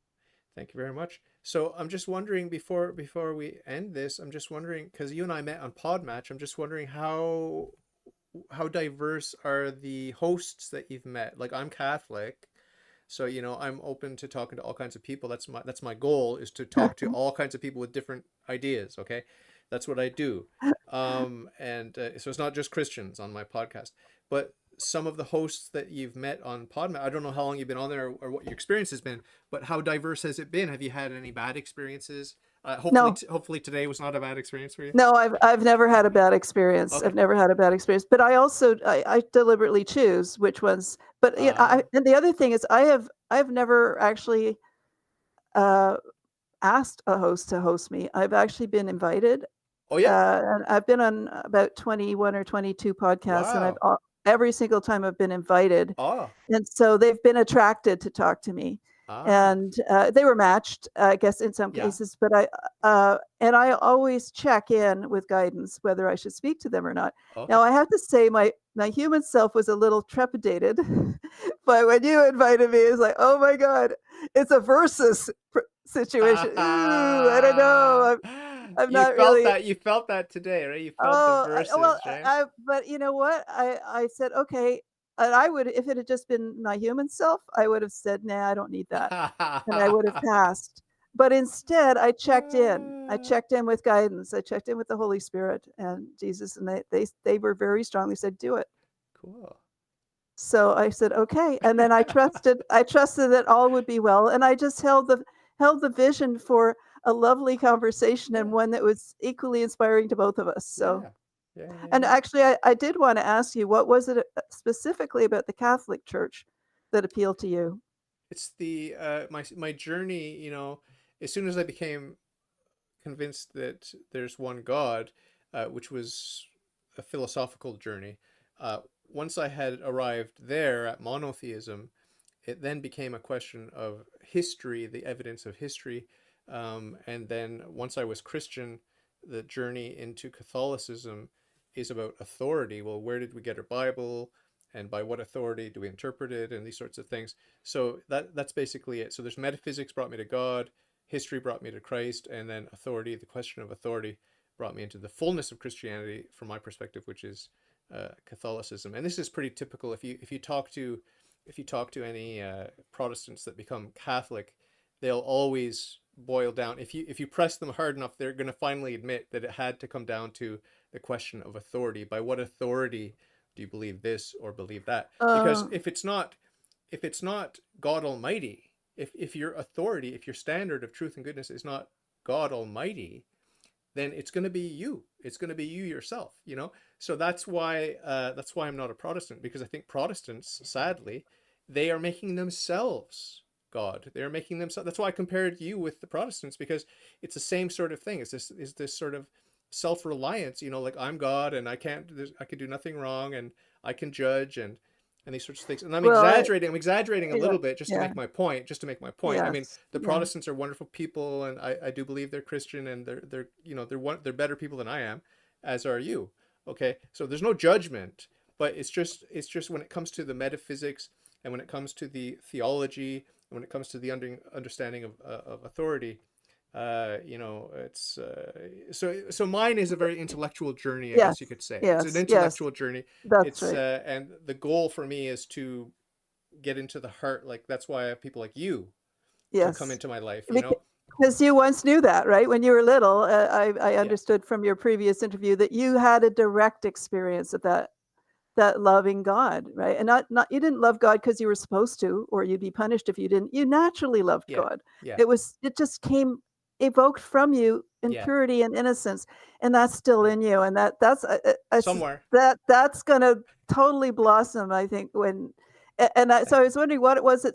Thank you very much. So I'm just wondering, before we end this, I'm just wondering, because you and I met on Podmatch, I'm just wondering how diverse are the hosts that you've met? Like, I'm Catholic, so I'm open to talking to all kinds of people. That's my goal, is to talk to all kinds of people with different ideas. Okay, that's what I do. And so it's not just Christians on my podcast, but some of the hosts that you've met on Podmatch, I don't know how long you've been on there, or what your experience has been, but how diverse has it been? Have you had any bad experiences? Hopefully, No, hopefully today was not a bad experience for you. No, I've never had a bad experience. Okay. I've never had a bad experience, but I also I deliberately choose which ones. But Uh, and the other thing is I've never actually uh, asked a host to host me. I've actually been invited, oh yeah. and I've been on about 21 or 22 podcasts, and Wow. every single time I've been invited, Oh. and so they've been attracted to talk to me, Ah. and they were matched, I guess, in some Yeah. cases. But and I always check in with guidance whether I should speak to them or not. Now Okay. I have to say my human self was a little trepidated, but when you invited me, it's like, oh my god, it's a versus situation. Ooh, I don't know. I'm You not felt really. that. You felt that today, right? You felt the Oh, well, verses, right? but you know what? I said, okay, and I would, if it had just been my human self, I would have said, nah, I don't need that, and I would have passed. But instead, I checked in. I checked in with guidance. I checked in with the Holy Spirit and Jesus, and they were very strongly said, do it. Cool. So I said, okay, and then I trusted that all would be well, and I just held the vision for a lovely conversation, and Yeah. one that was equally inspiring to both of us. So. Yeah. Yeah. Yeah. And Yeah. actually, I did want to ask you, what was it specifically about the Catholic Church that appealed to you? It's the my journey. As soon as I became convinced that there's one God, which was a philosophical journey. Uh, Once I had arrived there at monotheism, it then became a question of history, the evidence of history. And then once I was Christian, the journey into Catholicism is about authority. Well, where did we get our Bible? And by what authority do we interpret it? And these sorts of things. So that's basically it. So there's metaphysics brought me to God, history brought me to Christ, and then authority, the question of authority, brought me into the fullness of Christianity from my perspective, which is Catholicism. And this is pretty typical. If you talk to any Protestants that become Catholic, they'll always boil down. If you press them hard enough, they're going to finally admit that it had to come down to the question of authority. By what authority Do you believe this or believe that? Because Uh, if it's not God Almighty, if your authority, if your standard of truth and goodness is not God Almighty, then it's going to be you. It's going to be you yourself, you know? So that's why I'm not a Protestant, because I think Protestants, sadly, they are making themselves God. They're making themselves. That's why I compared you with the Protestants, because it's the same sort of thing. It's this sort of self-reliance, you know, like I'm God and I can do nothing wrong and I can judge and these sorts of things. And well, I'm exaggerating a yeah, little bit just to yeah, make my point, I mean, yes, the yeah. Protestants are wonderful people, and I do believe they're Christian, and they're better people than I am, as are you. Okay, so there's no judgment, but it's just when it comes to the metaphysics, and when it comes to the theology, and when it comes to the understanding of authority, it's so mine is a very intellectual journey, I guess you Yes, could say. It's an yes, yes. intellectual journey. That's It's right. and the goal for me is to get into the heart. Like, that's why I have people like you to come Yes. into my life, you know? Because you once knew that, right? When you were little, I Yeah. understood from your previous interview that you had a direct experience of that loving God, right? And not you didn't love God because you were supposed to, or you'd be punished if you didn't. You naturally loved Yeah. God. Yeah. It just came evoked from you in Yeah. purity and innocence, and that's still Yeah. in you. And Somewhere. that's gonna totally blossom, I think, when so Thank I you. was wondering what it was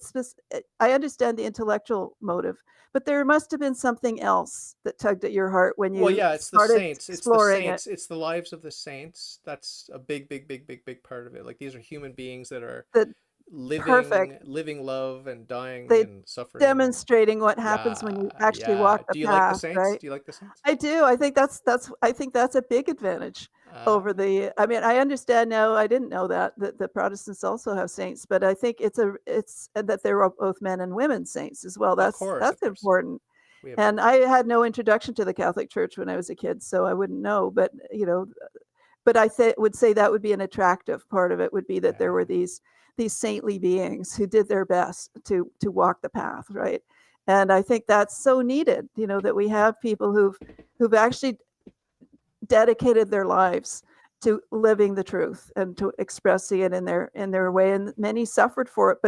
I understand the intellectual motive, but there must have been something else that tugged at your heart when Well, you yeah, it's the started saints. It's the exploring it. saints. It's the lives of the saints. That's a big, big, big, big, big part of it. Like, these are human beings that are That perfect. living love and dying They and suffering. And demonstrating what happens when you yeah, actually yeah. walk the Do you like the path, saints? right? Do you like the saints? I do. I think that's a big advantage over Uh, the I mean, I understand now, I didn't know that the Protestants also have saints, but I think it's and that they're both men and women saints as well. of course, of That's course. important. We have And both. I had no introduction to the Catholic Church when I was a kid, so I wouldn't know, but, but would say that would be an attractive part of it would be that there were Yeah. these saintly beings who did their best to walk the path, right? And I think that's so needed, that we have people who've actually dedicated their lives to living the truth and to expressing it in their way, and many suffered for it,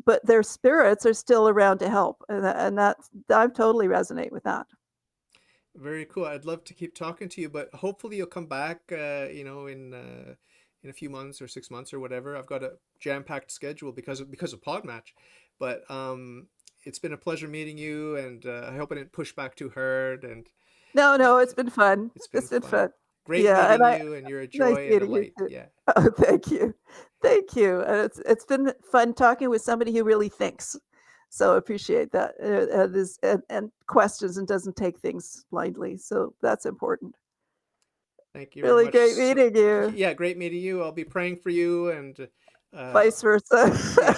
but their spirits are still around to help, and that's I totally resonate with that. Very cool. I'd love to keep talking to you, but hopefully you'll come back, in a few months or 6 months or whatever. I've got a jam-packed schedule because of Podmatch, but it's been a pleasure meeting you, and I hope I didn't push back too hard, and No, uh, no, it's been fun. it's been It's been fun. fun. Great Yeah, and meeting you, and you're a nice joy and a meeting you light. too. Yeah. Oh, thank you. Thank you. And it's been fun talking with somebody who really thinks. So I appreciate that. And questions and doesn't take things blindly. So that's important. Thank you very Really much. great So, meeting you. yeah, great meeting you. I'll be praying for you, and uh, Vice versa. yeah,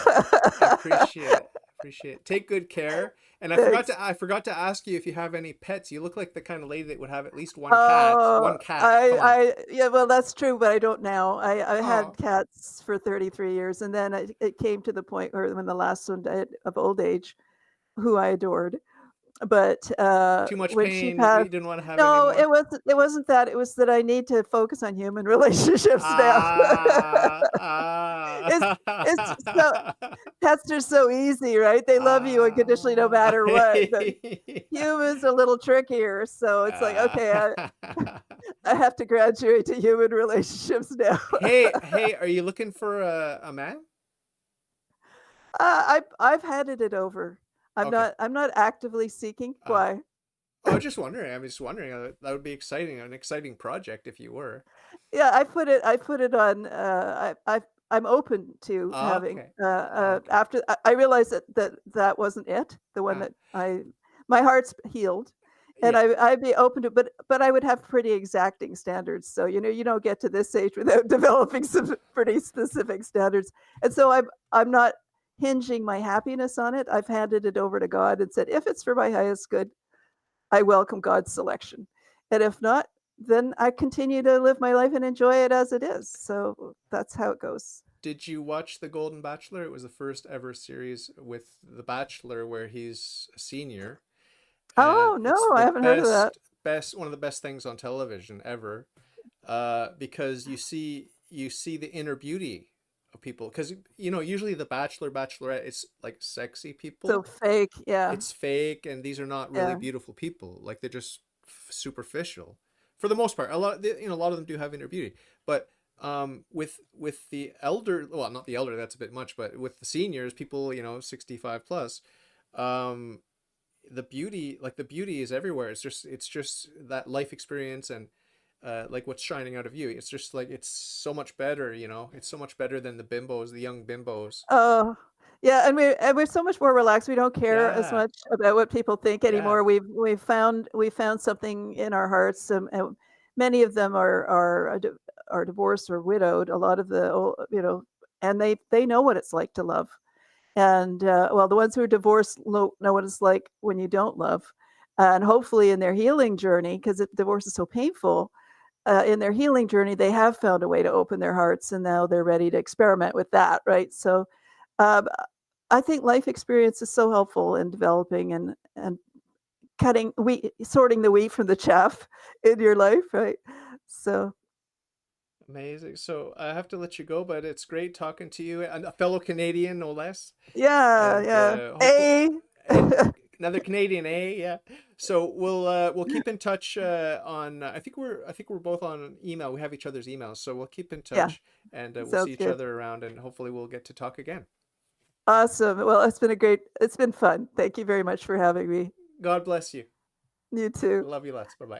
I appreciate it. Appreciate it. Take good care. And Thanks. I forgot to ask you if you have any pets. You look like the kind of lady that would have at least one cat. Oh, One cat. Come on. yeah, well, that's true, but I don't now. I had Oh, cats for 33 years, and then it came to the point where when the last one died of old age, who I adored. But too much when she pain. You passed, didn't want to have any no, more. it wasn't that. It was that I need to focus on human relationships now. Ah, it's it's so ah, pets are so easy, right? They love you unconditionally no ah. matter what. But humans are a little trickier, so it's like, okay, I have to graduate to human relationships now. Hey, are you looking for a man? I've handed it over. Okay. I'm not actively seeking. Uh, Why? I was just wondering. I was just wondering. That would be exciting. An exciting project if you were. Yeah, I put it on. I'm open to having. Okay. Okay. After I realized that wasn't it. The one Uh, that my heart's healed, and yeah. I'd be open to, but I would have pretty exacting standards. So you don't get to this age without developing some pretty specific standards. And so I'm not hinging my happiness on it. I've handed it over to God and said, if it's for my highest good, I welcome God's selection. And if not, then I continue to live my life and enjoy it as it is. So that's how it goes. Did you watch The Golden Bachelor? It was the first ever series with The Bachelor where he's a senior, and Oh, it's no, I the haven't heard of that. best one of the best things on television ever. Because you see the inner beauty of people, because you know usually the bachelor bachelorette, it's like sexy So people, fake. Yeah. it's fake, and these are not really Yeah. beautiful people. Like they're just superficial for the most part. A lot of them do have inner beauty, but with the elder, well, not the elder, that's a bit much, but with the seniors, people, 65 plus, um, the beauty is everywhere. It's just that life experience, and like what's shining out of you. It's just like it's so much better. It's so much better than the bimbos, the young bimbos. Oh, yeah, and we're so much more relaxed. We don't care as Yeah, much about what people think yeah, anymore. We found something in our hearts, and many of them are divorced or widowed. A lot of and they know what it's like to love. And well, the ones who are divorced know what it's like when you don't love. And hopefully, in their healing journey, because divorce is so painful, in their healing journey, they have found a way to open their hearts, and now they're ready to experiment with that, right? So, um, I think life experience is so helpful in developing and sorting the wheat from the chaff in your life, right? So, amazing. So I have to let you go, but it's great talking to you, and a fellow Canadian, no less. yeah, And yeah. hopefully, and A another Canadian, eh? Yeah. So we'll keep in touch on. I think we're both on email. We have each other's emails, so we'll keep in Yeah, touch, and we'll see sounds each good. other around, and hopefully we'll get to talk again. Awesome. Well, it's been fun. Thank you very much for having me. God bless you. You too. Love you lots. Bye bye.